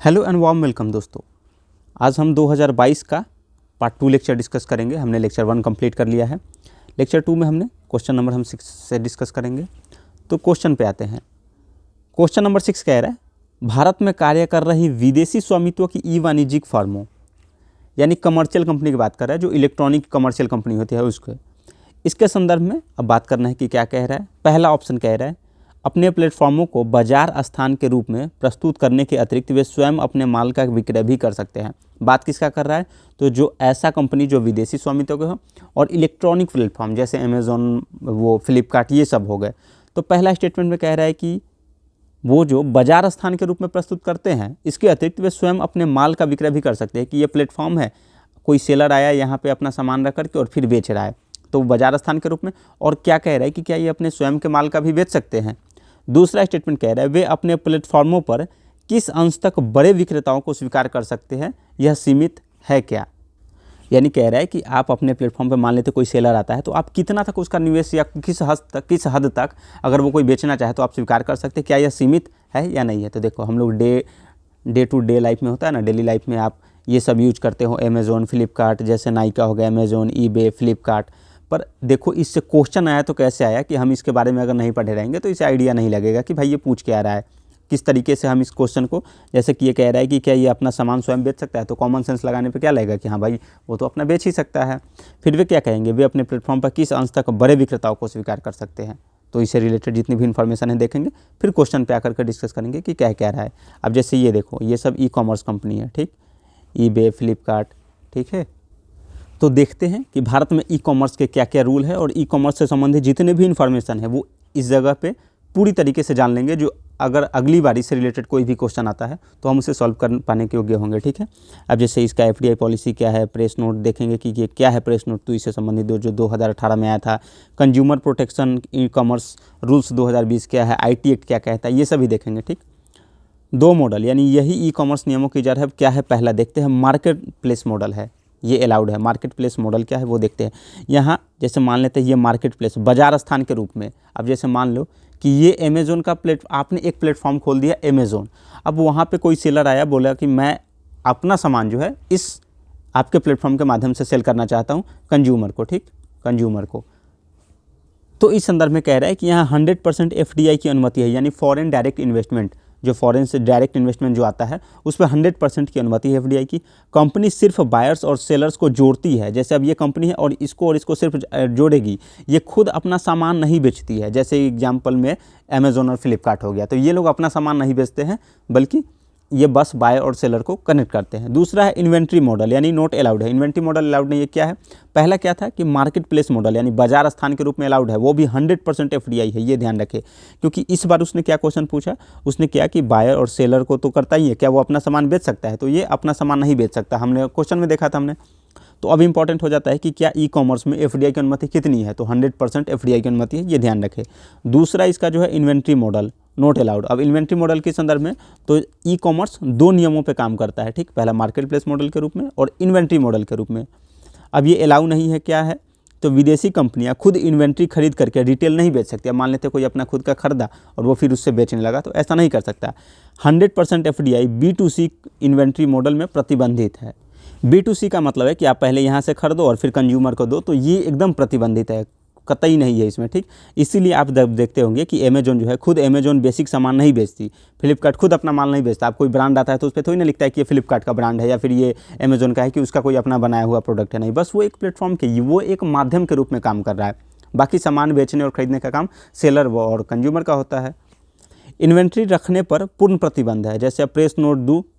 Hello and warm welcome दोस्तों। आज हम 2022 का पार्ट 2 लेक्चर डिस्कस करेंगे। हमने लेक्चर 1 कंप्लीट कर लिया है। लेक्चर 2 में हमने क्वेश्चन नंबर हम 6 से डिस्कस करेंगे। तो क्वेश्चन पे आते हैं। क्वेश्चन नंबर 6 कह रहा है, भारत में कार्य कर रही विदेशी स्वामित्व की ई वाणिज्यिक फर्मों, यानी कमर्शियल कंपनी की बात कर रहा है, जो इलेक्ट्रॉनिक कमर्शियल कंपनी होती है उसको, इसके संदर्भ में अब बात करना है कि क्या कह रहा है। पहला ऑप्शन कह रहा है, अपने प्लेटफॉर्मों को बाजार स्थान के रूप में प्रस्तुत करने के अतिरिक्त वे स्वयं अपने माल का विक्रय भी कर सकते हैं। बात किसका कर रहा है? तो जो ऐसा कंपनी जो विदेशी स्वामित्व के हो और इलेक्ट्रॉनिक प्लेटफॉर्म जैसे अमेज़ॉन, वो फ्लिपकार्ट, ये सब हो गए। तो पहला स्टेटमेंट में कह रहा है कि वो जो बाजार स्थान के रूप में प्रस्तुत करते हैं, इसके अतिरिक्त वे स्वयं अपने माल का विक्रय भी कर सकते हैं। कि ये प्लेटफॉर्म है, कोई सेलर आया यहाँ पे अपना सामान रख करके और फिर बेच रहा है, तो बाजार स्थान के रूप में। और क्या कह रहा है कि क्या ये अपने स्वयं के माल का भी बेच सकते हैं। दूसरा स्टेटमेंट कह रहा है, वे अपने प्लेटफॉर्मों पर किस अंश तक बड़े विक्रेताओं को स्वीकार कर सकते हैं, यह सीमित है क्या। यानी कह रहा है कि आप अपने प्लेटफॉर्म पर मान लेते कोई सेलर आता है, तो आप कितना तक उसका निवेश या किस हद तक अगर वो कोई बेचना चाहे तो आप स्वीकार कर सकते हैं, क्या यह सीमित है या नहीं है। तो देखो, हम लोग डे टू डे लाइफ में होता है ना, डेली लाइफ में आप ये सब यूज करते हो, अमेज़ॉन, फ्लिपकार्ट, जैसे नाइका हो गया, अमेज़ॉन, ईबे, फ्लिपकार्ट। पर देखो, इससे क्वेश्चन आया तो कैसे आया कि हम इसके बारे में अगर नहीं पढ़े रहेंगे तो इसे आइडिया नहीं लगेगा कि भाई ये पूछ के आ रहा है, किस तरीके से हम इस क्वेश्चन को, जैसे कि ये कह रहा है कि क्या ये अपना सामान स्वयं बेच सकता है, तो कॉमन सेंस लगाने पे क्या लगेगा कि हाँ भाई वो तो अपना बेच ही सकता है। फिर वे क्या कहेंगे, वे अपने प्लेटफॉर्म पर किस अंश तक बड़े विक्रेताओं को स्वीकार कर सकते हैं। तो इससे रिलेटेड जितनी भी इन्फॉर्मेशन है देखेंगे, फिर क्वेश्चन पे आकर के डिस्कस करेंगे कि क्या कह रहा है। अब जैसे ये देखो, ये सब ई कॉमर्स कंपनी है, ठीक, ईबे, फ्लिपकार्ट, ठीक है। तो देखते हैं कि भारत में ई कॉमर्स के क्या क्या रूल है और ई कॉमर्स से संबंधित जितने भी इन्फॉर्मेशन है वो इस जगह पे पूरी तरीके से जान लेंगे, जो अगर अगली बार इससे रिलेटेड कोई भी क्वेश्चन आता है तो हम उसे सॉल्व कर पाने के योग्य होंगे, ठीक है। अब जैसे इसका एफडीआई पॉलिसी क्या है, प्रेस नोट देखेंगे कि ये क्या है प्रेस नोट, तो इससे संबंधित जो 2018 में आया था। Consumer protection e commerce rules 2020 क्या है, IT एक्ट क्या कहता है, ये सभी देखेंगे, ठीक। 2 मॉडल, यानी यही ई कॉमर्स नियमों की इजाज़त है। क्या है? पहला देखते हैं, मार्केट प्लेस मॉडल है, ये अलाउड है। मार्केट प्लेस मॉडल क्या है वो देखते हैं। यहाँ जैसे मान लेते हैं ये मार्केट प्लेस बाजार स्थान के रूप में। अब जैसे मान लो कि ये अमेज़ॉन का आपने एक प्लेटफॉर्म खोल दिया अमेज़ॉन। अब वहाँ पे कोई सेलर आया, बोला कि मैं अपना सामान जो है इस आपके प्लेटफॉर्म के माध्यम से सेल करना चाहता हूँ कंज्यूमर को, ठीक, कंज्यूमर को। तो इस संदर्भ में कह रहा है कि यहाँ 100% FDI की अनुमति है, यानी फॉरेन डायरेक्ट इन्वेस्टमेंट, जो फॉरेन से डायरेक्ट इन्वेस्टमेंट जो आता है उस पर 100% की अनुमति है FDI की। कंपनी सिर्फ बायर्स और सेलर्स को जोड़ती है। जैसे अब ये कंपनी है और इसको सिर्फ जोड़ेगी, ये खुद अपना सामान नहीं बेचती है। जैसे एग्जांपल में अमेज़ॉन और फ्लिपकार्ट हो गया, तो ये लोग अपना सामान नहीं बेचते हैं, बल्कि ये बस बायर और सेलर को कनेक्ट करते हैं। दूसरा है इन्वेंट्री मॉडल, यानी नॉट अलाउड है। इन्वेंट्री मॉडल अलाउड नहीं है। क्या है? पहला क्या था कि मार्केट प्लेस मॉडल, यानी बाजार स्थान के रूप में अलाउड है, वो भी 100% FDI है, ये ध्यान रखें। क्योंकि इस बार उसने क्या क्वेश्चन पूछा, उसने क्या कि बायर और सेलर को तो करता ही है, क्या वो अपना सामान बेच सकता है, तो ये अपना सामान नहीं बेच सकता। हमने क्वेश्चन में देखा था हमने। तो अब इंपॉर्टेंट हो जाता है कि क्या ई कॉमर्स में FDI की अनुमति कितनी है, तो 100% FDI की अनुमति है, ये ध्यान रखें। दूसरा इसका जो है इन्वेंट्री मॉडल नॉट अलाउड। अब इन्वेंट्री मॉडल के संदर्भ में तो ई कॉमर्स 2 नियमों पे काम करता है, ठीक, पहला मार्केट प्लेस मॉडल के रूप में और इन्वेंट्री मॉडल के रूप में। अब ये अलाउ नहीं है। क्या है? तो विदेशी कंपनियां खुद इन्वेंट्री खरीद करके रिटेल नहीं बेच सकती। अब मान लेते कोई अपना खुद का खरीदा और वो फिर उससे बेचने लगा, तो ऐसा नहीं कर सकता। 100% FDI B2C इन्वेंट्री मॉडल में प्रतिबंधित है। B2C का मतलब है कि आप पहले यहाँ से खरीदो और फिर कंज्यूमर को दो, तो ये एकदम प्रतिबंधित है, कतई नहीं है इसमें, ठीक। इसीलिए आप देखते होंगे कि अमेज़ॉन जो है, खुद अमेज़ॉन बेसिक सामान नहीं बेचती, फ्लिपकार्ट खुद अपना माल नहीं बेचता। आप कोई ब्रांड आता है तो उस पर थोड़ी ना लिखता है कि ये फ्लिपकार्ट का ब्रांड है या फिर ये अमेज़ॉन का है, कि उसका कोई अपना बनाया हुआ प्रोडक्ट है, नहीं। बस वो एक प्लेटफॉर्म के, वो एक माध्यम के रूप में काम कर रहा है। बाकी सामान बेचने और खरीदने का काम सेलर और कंज्यूमर का होता है। इन्वेंट्री रखने पर पूर्ण प्रतिबंध है। जैसे प्रेस नोट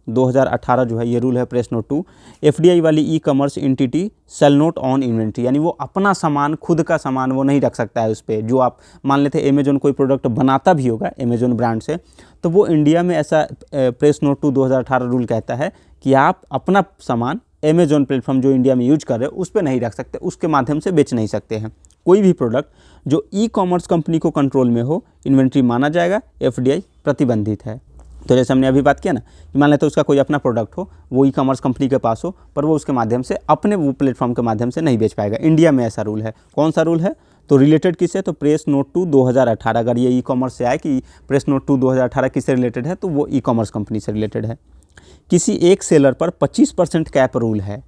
2018 जो है, ये रूल है प्रेस नोट 2। FDI वाली e commerce entity sell not on inventory, यानी वो अपना सामान, खुद का सामान वो नहीं रख सकता है उस पर। जो आप मान लेते अमेज़ॉन कोई प्रोडक्ट बनाता भी होगा अमेज़ॉन ब्रांड से, तो वो इंडिया में ऐसा प्रेस नोट 2 2018 रूल कहता है कि आप अपना सामान अमेज़ॉन प्लेटफॉर्म जो इंडिया में यूज कर रहे हो उस पर नहीं रख सकते, उसके माध्यम से बेच नहीं सकते हैं। कोई भी प्रोडक्ट जो ई कॉमर्स कंपनी को कंट्रोल में हो, इन्वेंट्री माना जाएगा, FDI प्रतिबंधित है। तो जैसे हमने अभी बात किया ना कि मान लेते उसका कोई अपना प्रोडक्ट हो, वो ई कॉमर्स कंपनी के पास हो, पर वो उसके माध्यम से अपने वो प्लेटफॉर्म के माध्यम से नहीं बेच पाएगा। इंडिया में ऐसा रूल है। कौन सा रूल है? तो रिलेटेड किससे? तो प्रेस नोट 2 2018। अगर ये ई कॉमर्स से आए कि प्रेस नोट 2 2018 किससे रिलेटेड है, तो वो ई कॉमर्स कंपनी से रिलेटेड है। किसी एक सेलर पर 25% कैप रूल है,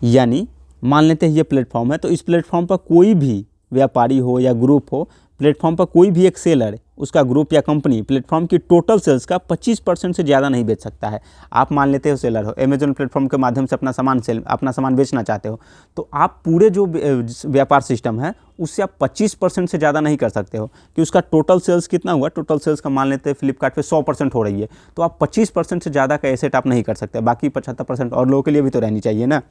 यानी मान लेते हैं ये प्लेटफॉर्म है, तो इस प्लेटफॉर्म पर कोई भी व्यापारी हो या ग्रुप हो, प्लेटफॉर्म पर कोई भी एक सेलर, उसका ग्रुप या कंपनी प्लेटफॉर्म की टोटल सेल्स का 25% से ज़्यादा नहीं बेच सकता है। आप मान लेते हो सेलर हो, अमेजॉन प्लेटफॉर्म के माध्यम से अपना सामान बेचना चाहते हो, तो आप पूरे जो व्यापार सिस्टम है उससे आप 25% से ज़्यादा नहीं कर सकते हो कि उसका टोटल सेल्स कितना हुआ, टोटल सेल्स का मान लेते हैं फ्लिपकार्ट पे 100% हो रही है, तो आप 25% से ज़्यादा का एसेट आप नहीं कर सकते, बाकी 75% और लोगों के लिए भी तो रहनी चाहिए ना।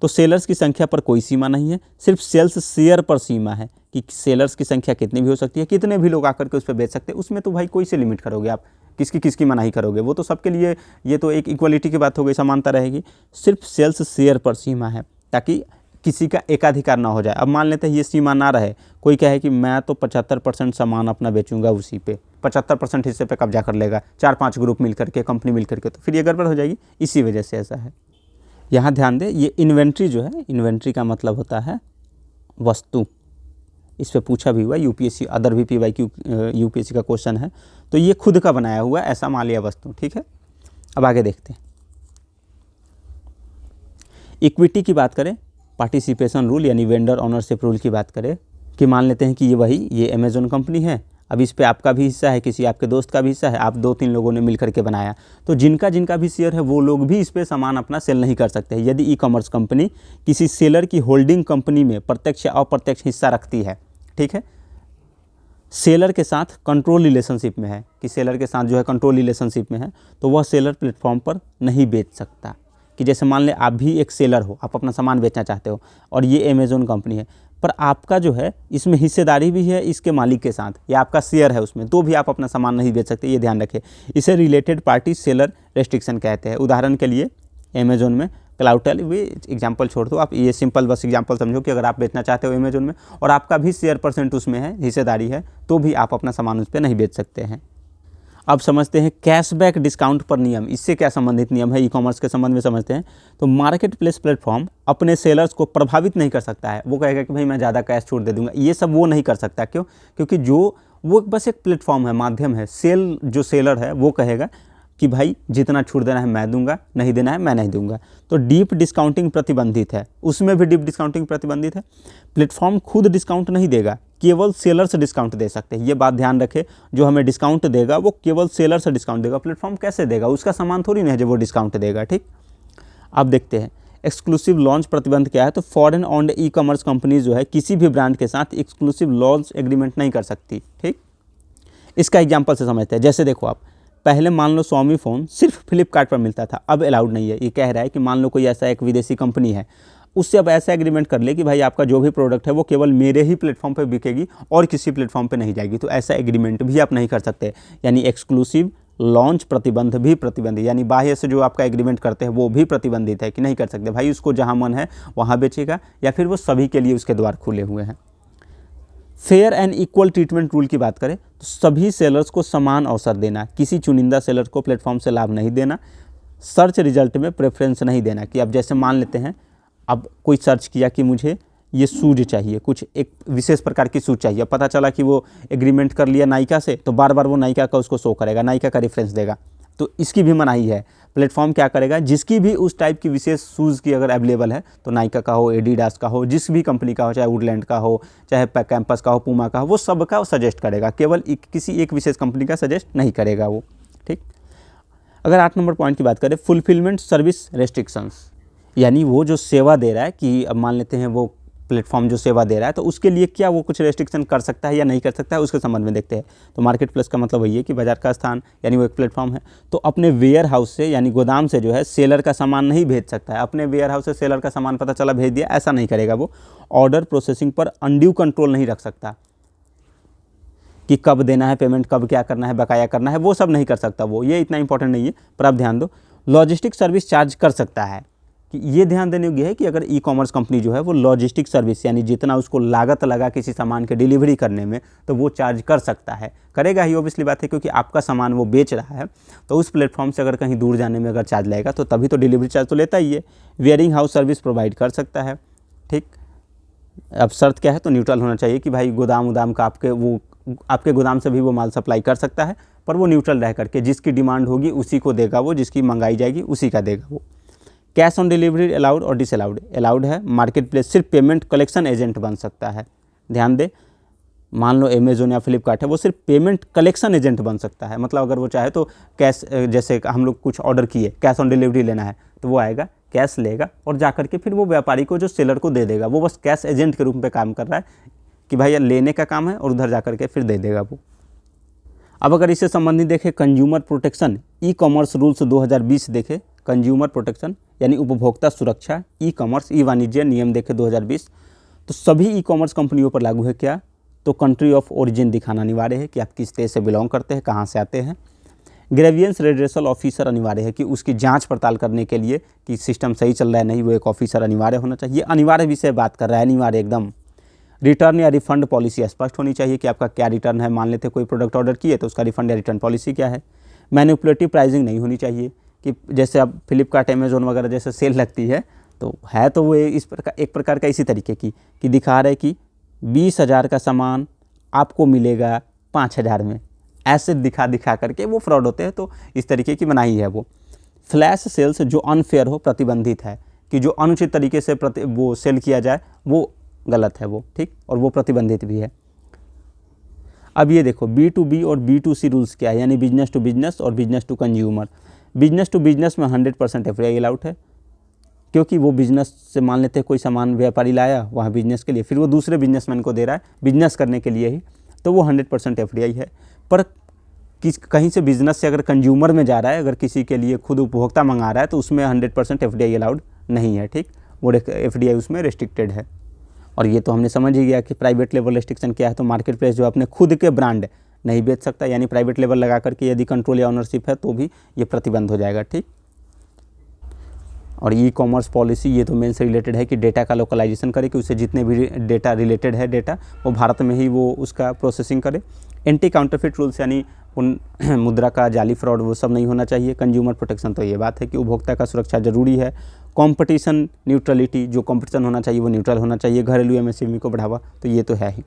तो सेलर्स की संख्या पर कोई सीमा नहीं है, सिर्फ सेल्स शेयर पर सीमा है कि सेलर्स की संख्या कितनी भी हो सकती है, कितने भी लोग आकर के उस पर बेच सकते हैं। उसमें तो भाई कोई से लिमिट करोगे आप, किसकी मनाही करोगे, वो तो सबके लिए, ये तो एक इक्वलिटी की बात हो गई, समानता रहेगी। सिर्फ सेल्स शेयर पर सीमा है ताकि किसी का एकाधिकार ना हो जाए। अब मान लेते हैं ये सीमा ना रहे, कोई कहे कि मैं तो 75% सामान अपना बेचूंगा, उसी पे 75% हिस्से पे कब्जा कर लेगा 4-5 ग्रुप मिल करके, कंपनी मिल करके, तो फिर ये गड़बड़ हो जाएगी। इसी वजह से ऐसा है। यहाँ ध्यान दें, ये इन्वेंट्री जो है, इन्वेंट्री का मतलब होता है वस्तु। इस पे पूछा भी हुआ यूपीएससी, अदर भी PYQ यूपीएससी का क्वेश्चन है, तो ये खुद का बनाया हुआ ऐसा मालिया वस्तु। ठीक है, अब आगे देखते हैं। इक्विटी की बात करें, पार्टिसिपेशन रूल यानी वेंडर ओनरशिप रूल की बात करें कि मान लेते हैं कि ये अमेजॉन कंपनी है, अब इस पे आपका भी हिस्सा है, किसी आपके दोस्त का भी हिस्सा है, आप 2-3 लोगों ने मिल करके बनाया, तो जिनका भी शेयर है वो लोग भी इस पे सामान अपना सेल नहीं कर सकते। यदि ई कॉमर्स कंपनी किसी सेलर की होल्डिंग कंपनी में प्रत्यक्ष या अप्रत्यक्ष हिस्सा रखती है, ठीक है, सेलर के साथ कंट्रोल रिलेशनशिप में है, कि सेलर के साथ जो है कंट्रोल रिलेशनशिप में है, तो वह सेलर प्लेटफॉर्म पर नहीं बेच सकता। कि जैसे मान ले आप भी एक सेलर हो, आप अपना सामान बेचना चाहते हो और ये अमेजॉन कंपनी है, पर आपका जो है इसमें हिस्सेदारी भी है इसके मालिक के साथ, या आपका शेयर है उसमें, तो भी आप अपना सामान नहीं बेच सकते, ये ध्यान रखें। इसे रिलेटेड पार्टी सेलर रेस्ट्रिक्शन कहते हैं। उदाहरण के लिए अमेजॉन में क्लाउडटेल, भी एग्जांपल छोड़ दो आप, ये सिंपल बस एग्जांपल समझो कि अगर आप बेचना चाहते हो अमेजॉन में और आपका भी शेयर परसेंट उसमें है, हिस्सेदारी है, तो भी आप अपना सामान उस पर नहीं बेच सकते हैं। अब समझते हैं कैशबैक डिस्काउंट पर नियम, इससे क्या संबंधित नियम है, ई कॉमर्स के संबंध में समझते हैं। तो मार्केट प्लेस प्लेटफॉर्म अपने सेलर्स को प्रभावित नहीं कर सकता है। वो कहेगा कि भाई मैं ज़्यादा कैश छूट दे दूंगा, ये सब वो नहीं कर सकता। क्यों? क्योंकि वो बस एक प्लेटफॉर्म है, माध्यम है। जो सेलर है वो कहेगा कि भाई जितना छूट देना है मैं दूंगा, नहीं देना है मैं नहीं दूंगा। तो डीप डिस्काउंटिंग प्रतिबंधित है, उसमें भी डीप डिस्काउंटिंग प्रतिबंधित है। प्लेटफॉर्म खुद डिस्काउंट नहीं देगा, केवल सेलर से डिस्काउंट दे सकते हैं। ये बात ध्यान रखें, जो हमें डिस्काउंट देगा वो केवल सेलर से डिस्काउंट देगा। प्लेटफॉर्म कैसे देगा? उसका सामान थोड़ी नहीं है जो वो डिस्काउंट देगा। ठीक, अब देखते हैं एक्सक्लूसिव लॉन्च प्रतिबंध क्या है। तो foreign owned e commerce company जो है किसी भी ब्रांड के साथ एक्सक्लूसिव लॉन्च एग्रीमेंट नहीं कर सकती। ठीक, इसका एग्जाम्पल से समझते हैं। जैसे देखो, आप पहले मान लो स्वामी फ़ोन सिर्फ फ्लिपकार्ट पर मिलता था, अब अलाउड नहीं है। ये कह रहा है कि मान लो कोई ऐसा एक विदेशी कंपनी है, उससे अब ऐसा एग्रीमेंट कर ले कि भाई आपका जो भी प्रोडक्ट है वो केवल मेरे ही प्लेटफॉर्म पे बिकेगी और किसी प्लेटफॉर्म पे नहीं जाएगी। तो ऐसा एग्रीमेंट भी आप नहीं कर सकते, यानी एक्सक्लूसिव लॉन्च प्रतिबंध भी प्रतिबंधित, यानी बाह्य से जो आपका एग्रीमेंट करते हैं वो भी प्रतिबंधित है कि नहीं कर सकते। भाई उसको जहाँ मन है वहाँ बेचेगा, या फिर वो सभी के लिए उसके द्वार खुले हुए हैं। Fair and equal treatment rule की बात करें तो सभी सेलर्स को समान अवसर देना, किसी चुनिंदा सेलर को प्लेटफॉर्म से लाभ नहीं देना, सर्च रिजल्ट में प्रेफरेंस नहीं देना। कि अब जैसे मान लेते हैं, अब कोई सर्च किया कि मुझे ये शूज चाहिए, कुछ एक विशेष प्रकार की शूज चाहिए, पता चला कि वो एग्रीमेंट कर लिया नायका से, तो बार बार वो नायका का उसको शो करेगा, नायका का रेफरेंस देगा। तो इसकी भी मनाही है। प्लेटफॉर्म क्या करेगा, जिसकी भी उस टाइप की विशेष शूज़ की अगर अवेलेबल है, तो नायका का हो, एडिडास का हो, जिस भी कंपनी का हो, चाहे वुडलैंड का हो, चाहे कैंपस का हो, पूमा का हो, वो सब का सजेस्ट करेगा, केवल किसी एक विशेष कंपनी का सजेस्ट नहीं करेगा वो। ठीक, अगर 8 नंबर पॉइंट की बात करें, फुलफिलमेंट सर्विस रेस्ट्रिक्शंस, यानी वो जो सेवा दे रहा है, कि अब मान लेते हैं वो प्लेटफॉर्म जो सेवा दे रहा है, तो उसके लिए क्या वो कुछ रेस्ट्रिक्शन कर सकता है या नहीं कर सकता है, उसके संबंध में देखते हैं। तो मार्केट प्लेस का मतलब वही है कि बाजार का स्थान, यानी वो एक प्लेटफॉर्म है। तो अपने वेयर हाउस से, यानी गोदाम से जो है सेलर का सामान नहीं भेज सकता है। अपने वेयर हाउस से सेलर का सामान पता चला भेज दिया, ऐसा नहीं करेगा वो। ऑर्डर प्रोसेसिंग पर अनड्यू कंट्रोल नहीं रख सकता, कि कब देना है पेमेंट, कब क्या करना है, बकाया करना है, वो सब नहीं कर सकता वो। ये इतना इंपॉर्टेंट नहीं है, पर आप ध्यान दो। लॉजिस्टिक सर्विस चार्ज कर सकता है, कि ये ध्यान देने योग्य है कि अगर ई कॉमर्स कंपनी जो है वो लॉजिस्टिक सर्विस, यानी जितना उसको लागत लगा किसी सामान के डिलीवरी करने में, तो वो चार्ज कर सकता है, करेगा ही, ऑब्वियसली बात है, क्योंकि आपका सामान वो बेच रहा है। तो उस प्लेटफॉर्म से अगर कहीं दूर जाने में अगर चार्ज लगेगा तो तभी तो डिलीवरी चार्ज तो लेता ही है। वेयरिंग हाउस सर्विस प्रोवाइड कर सकता है। ठीक, अब शर्त क्या है, तो न्यूट्रल होना चाहिए कि भाई गोदाम का आपके वो आपके गोदाम से भी वो माल सप्लाई कर सकता है, पर वो न्यूट्रल रह करके जिसकी डिमांड होगी उसी को देगा वो, जिसकी मंगाई जाएगी उसी का देगा वो। कैश ऑन डिलीवरी अलाउड और डिसअलाउड? अलाउड है। मार्केट प्लेस सिर्फ पेमेंट कलेक्शन एजेंट बन सकता है। ध्यान दे, मान लो अमेजोन या फ्लिपकार्ट है, वो सिर्फ पेमेंट कलेक्शन एजेंट बन सकता है। मतलब अगर वो चाहे तो कैश, जैसे हम लोग कुछ ऑर्डर किए, कैश ऑन डिलीवरी लेना है, तो वो आएगा, कैश लेगा और जा करके फिर वो व्यापारी को, जो सेलर को दे देगा। वो बस कैश एजेंट के रूप में काम कर रहा है कि भाई ये लेने का काम है और उधर जा करके फिर दे देगा वो। अब अगर इससे संबंधित देखें consumer protection e commerce rules 2020 देखें, कंज्यूमर प्रोटेक्शन यानी उपभोक्ता सुरक्षा ई कॉमर्स ई वाणिज्य नियम देखें 2020, तो सभी ई कॉमर्स कंपनियों पर लागू है क्या? तो कंट्री ऑफ ओरिजिन दिखाना अनिवार्य है कि आप किस देश से बिलोंग करते हैं, कहाँ से आते हैं। ग्रेवियंस रेड्रेसल ऑफिसर अनिवार्य है कि उसकी जांच पड़ताल करने के लिए कि सिस्टम सही चल रहा है नहीं, वो एक ऑफिसर अनिवार्य होना चाहिए। अनिवार्य विषय बात कर रहा है, अनिवार्य एकदम। रिटर्न या रिफंड पॉलिसी स्पष्ट होनी चाहिए कि आपका क्या रिटर्न है। मान लेते कोई प्रोडक्ट ऑर्डर किए तो उसका रिफंड या रिटर्न पॉलिसी क्या है। मैनिपुलेटिव प्राइसिंग नहीं होनी चाहिए कि जैसे अब फ्लिपकार्ट अमेजोन वगैरह जैसे सेल लगती है, तो है तो वो इस प्रकार, एक प्रकार का इसी तरीके की कि दिखा रहे कि 20,000 का सामान आपको मिलेगा 5,000 में, ऐसे दिखा करके वो फ्रॉड होते हैं। तो इस तरीके की बनाई है वो। फ्लैश सेल्स जो अनफेयर हो, प्रतिबंधित है कि जो अनुचित तरीके से वो सेल किया जाए वो गलत है वो, ठीक, और वो प्रतिबंधित भी है। अब ये देखो B2B और B2C रूल्स क्या है, यानी बिजनेस टू बिजनेस और business to consumer. Business to business में 100% FDI अलाउड है, क्योंकि वो बिजनेस से मान लेते हैं कोई सामान व्यापारी लाया वहाँ बिजनेस के लिए, फिर वो दूसरे बिजनेसमैन को दे रहा है बिजनेस करने के लिए ही, तो वो 100% FDI है। पर कहीं से बिजनेस से अगर कंज्यूमर में जा रहा है, अगर किसी के लिए खुद उपभोक्ता मंगा रहा है, तो उसमें 100% FDI अलाउड नहीं है, ठीक, वो FDI उसमें रेस्ट्रिक्टेड है। और ये तो हमने समझ ही गया कि प्राइवेट लेवल रेस्ट्रिक्शन क्या है। तो मार्केट प्लेस जो अपने खुद के ब्रांड नहीं बेच सकता, यानी प्राइवेट लेवल लगा करके यदि कंट्रोल या ऑनरशिप है तो भी ये प्रतिबंध हो जाएगा, ठीक। और ई कॉमर्स पॉलिसी ये तो मेन से रिलेटेड है कि डेटा का लोकलाइजेशन करे, कि उससे जितने भी डेटा रिलेटेड है डेटा वो भारत में ही वो उसका प्रोसेसिंग करे। एंटी काउंटरफिट रूल्स यानी उन मुद्रा का जाली फ्रॉड वो सब नहीं होना चाहिए। कंज्यूमर प्रोटेक्शन तो ये बात है कि उपभोक्ता का सुरक्षा जरूरी है। कंपटीशन न्यूट्रलिटी, जो कंपटीशन होना चाहिए वो न्यूट्रल होना चाहिए। घरेलू MSME को बढ़ावा, तो ये तो है ही।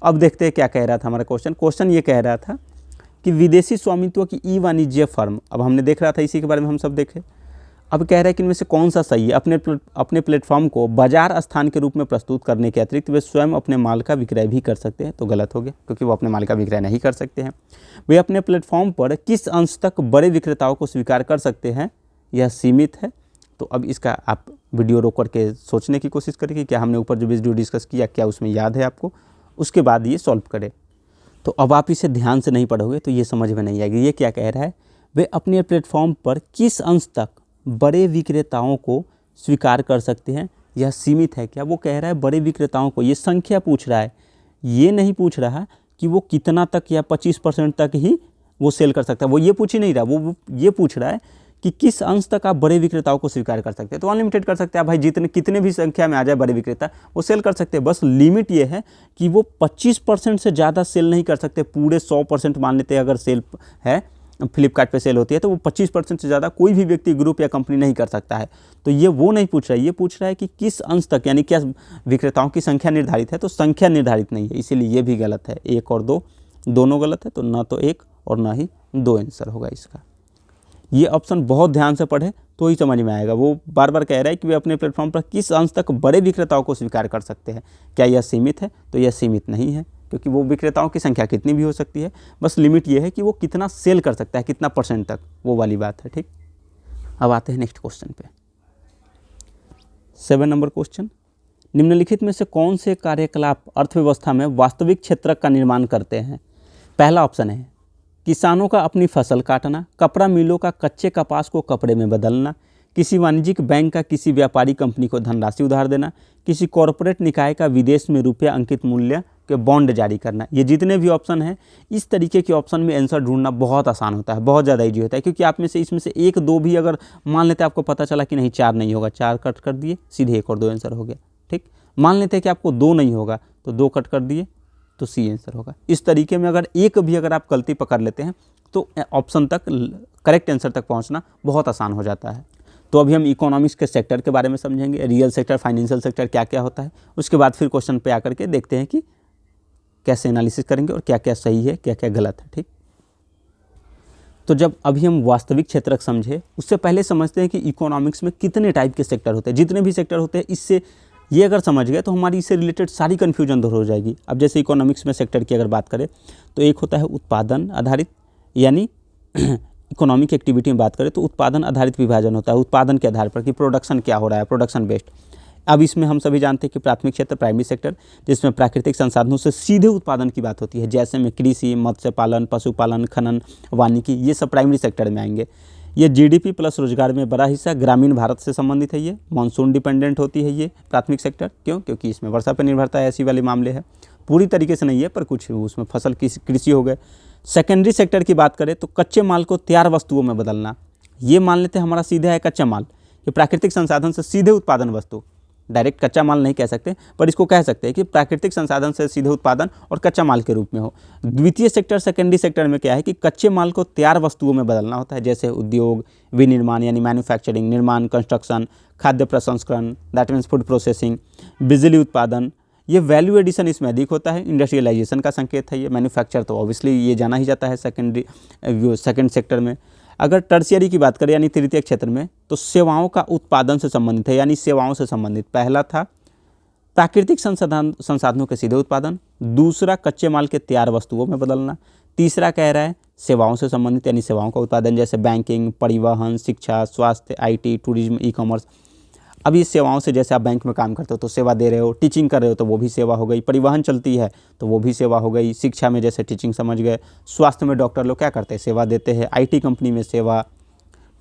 अब देखते हैं क्या कह रहा था हमारा क्वेश्चन ये कह रहा था कि विदेशी स्वामित्व की ई वाणिज्य फर्म, अब हमने देख रहा था इसी के बारे में हम सब देखे। अब कह रहा है कि इनमें से कौन सा सही है। अपने प्लेटफॉर्म को बाजार स्थान के रूप में प्रस्तुत करने के अतिरिक्त वे स्वयं अपने माल का विक्रय भी कर सकते हैं, तो गलत हो गया, क्योंकि वो अपने माल का विक्रय नहीं कर सकते हैं। वे अपने प्लेटफॉर्म पर किस अंश तक बड़े विक्रेताओं को स्वीकार कर सकते हैं, यह सीमित है। तो अब इसका आप वीडियो रोक करके सोचने की कोशिश करें कि क्या हमने ऊपर जो वीडियो डिस्कस किया क्या उसमें याद है आपको, उसके बाद ये सॉल्व करें। तो अब आप इसे ध्यान से नहीं पढ़ोगे तो ये समझ में नहीं आएगी। ये क्या कह रहा है, वे अपने प्लेटफॉर्म पर किस अंश तक बड़े विक्रेताओं को स्वीकार कर सकते हैं, यह सीमित है। क्या वो कह रहा है बड़े विक्रेताओं को, ये संख्या पूछ रहा है, ये नहीं पूछ रहा कि वो कितना तक या 25% तक ही वो सेल कर सकता है, वो ये पूछ ही नहीं रहा। वो ये पूछ रहा है कि किस अंश तक आप बड़े विक्रेताओं को स्वीकार कर सकते हैं। तो अनलिमिटेड कर सकते हैं आप भाई, जितने कितने भी संख्या में आ जाए बड़े विक्रेता वो सेल कर सकते हैं। बस लिमिट ये है कि वो 25% से ज़्यादा सेल नहीं कर सकते। पूरे 100% मान लेते हैं अगर सेल है, फ्लिपकार्ट पे सेल होती है, तो वो 25% से ज़्यादा कोई भी व्यक्ति, ग्रुप या कंपनी नहीं कर सकता है। तो ये वो नहीं पूछ रहा है, ये पूछ रहा है कि किस अंश तक, यानी क्या विक्रेताओं की संख्या निर्धारित है। तो संख्या निर्धारित नहीं है, इसीलिए ये भी गलत है। 1 और 2 दोनों गलत है, तो ना तो 1 और ना ही 2 आंसर होगा इसका। ये ऑप्शन बहुत ध्यान से पढ़े तो ही समझ में आएगा। वो बार बार कह रहा है कि वे अपने प्लेटफॉर्म पर किस अंश तक बड़े विक्रेताओं को स्वीकार कर सकते हैं। क्या यह सीमित है? तो यह सीमित नहीं है, क्योंकि वो विक्रेताओं की संख्या कितनी भी हो सकती है। बस लिमिट ये है कि वो कितना सेल कर सकता है, कितना % तक, वो वाली बात है, ठीक। अब आते हैं नेक्स्ट क्वेश्चन पे। 7 नंबर क्वेश्चन, निम्नलिखित में से कौन से कार्यकलाप अर्थव्यवस्था में वास्तविक क्षेत्रक का निर्माण करते हैं? पहला ऑप्शन है किसानों का अपनी फसल काटना, कपड़ा मिलों का कच्चे कपास को कपड़े में बदलना, किसी वाणिज्यिक बैंक का किसी व्यापारी कंपनी को धनराशि उधार देना, किसी कॉरपोरेट निकाय का विदेश में रुपया अंकित मूल्य के बॉन्ड जारी करना। ये जितने भी ऑप्शन हैं, इस तरीके के ऑप्शन में आंसर ढूंढना बहुत आसान होता है, बहुत ज़्यादा ईजी होता है, क्योंकि आप में से इसमें से 1 2 भी अगर मान लेते हैं, आपको पता चला कि नहीं 4 नहीं होगा, 4 कट कर दिए, सीधे 1 और 2 आंसर हो गया, ठीक। मान लेते हैं कि आपको 2 नहीं होगा, तो 2 कट कर दिए तो सी आंसर होगा। इस तरीके में अगर एक भी अगर आप गलती पकड़ लेते हैं तो ऑप्शन तक, करेक्ट आंसर तक पहुंचना बहुत आसान हो जाता है। तो अभी हम इकोनॉमिक्स के सेक्टर के बारे में समझेंगे, रियल सेक्टर, फाइनेंशियल सेक्टर क्या क्या होता है। उसके बाद फिर क्वेश्चन पे आकर के देखते हैं कि कैसे एनालिसिस करेंगे और क्या क्या सही है क्या क्या गलत है। ठीक, तो जब अभी हम वास्तविक क्षेत्रक समझे उससे पहले समझते हैं कि इकोनॉमिक्स में कितने टाइप के सेक्टर होते हैं। जितने भी सेक्टर होते हैं इससे ये अगर समझ गए तो हमारी इससे रिलेटेड सारी कन्फ्यूजन दूर हो जाएगी। अब जैसे इकोनॉमिक्स में सेक्टर की अगर बात करें तो एक होता है उत्पादन आधारित, यानी इकोनॉमिक एक्टिविटी में बात करें तो उत्पादन आधारित विभाजन होता है उत्पादन के आधार पर कि प्रोडक्शन क्या हो रहा है, प्रोडक्शन बेस्ड। अब इसमें हम सभी जानते हैं कि प्राथमिक क्षेत्र प्राइमरी सेक्टर, जिसमें प्राकृतिक संसाधनों से सीधे उत्पादन की बात होती है, जैसे में कृषि, मत्स्य पालन, पशुपालन, खनन, वानिकी, ये सब प्राइमरी सेक्टर में आएंगे। ये जीडीपी प्लस रोजगार में बड़ा हिस्सा ग्रामीण भारत से संबंधित है। ये मानसून डिपेंडेंट होती है ये प्राथमिक सेक्टर, क्यों? क्योंकि इसमें वर्षा पर निर्भरता है, ऐसी वाले मामले है। पूरी तरीके से नहीं है पर कुछ उसमें फसल की कृषि हो गए। सेकेंडरी सेक्टर की बात करें तो कच्चे माल को तैयार वस्तुओं में बदलना। ये मान लेते हैं हमारा सीधा है कच्चा माल, ये प्राकृतिक संसाधन से सीधे उत्पादन वस्तु, डायरेक्ट कच्चा माल नहीं कह सकते पर इसको कह सकते हैं कि प्राकृतिक संसाधन से सीधे उत्पादन और कच्चा माल के रूप में हो। द्वितीय सेक्टर सेकेंडरी सेक्टर में क्या है कि कच्चे माल को तैयार वस्तुओं में बदलना होता है, जैसे उद्योग, विनिर्माण यानी मैन्युफैक्चरिंग, निर्माण, कंस्ट्रक्शन, खाद्य प्रसंस्करण दैट मीन्स फूड प्रोसेसिंग, बिजली उत्पादन, ये वैल्यू एडिशन इसमें अधिक होता है, इंडस्ट्रियलाइजेशन का संकेत है ये। मैन्युफैक्चर तो ऑब्वियसली ये जाना ही जाता है सेकेंड सेक्टर में। अगर टर्शियरी की बात करें यानी तृतीय क्षेत्र में तो सेवाओं का उत्पादन से संबंधित है, यानी सेवाओं से संबंधित। पहला था प्राकृतिक संसाधनों के सीधे उत्पादन, दूसरा कच्चे माल के तैयार वस्तुओं में बदलना, तीसरा कह रहा है सेवाओं से संबंधित यानी सेवाओं का उत्पादन, जैसे बैंकिंग, परिवहन, शिक्षा, स्वास्थ्य, आईटी, टूरिज्म, ई कॉमर्स। अब ये सेवाओं से जैसे आप बैंक में काम करते हो तो सेवा दे रहे हो, टीचिंग कर रहे हो तो वो भी सेवा हो गई, परिवहन चलती है तो वो भी सेवा हो गई, शिक्षा में जैसे टीचिंग समझ गए, स्वास्थ्य में डॉक्टर लोग क्या करते हैं, सेवा देते हैं, आईटी कंपनी में सेवा,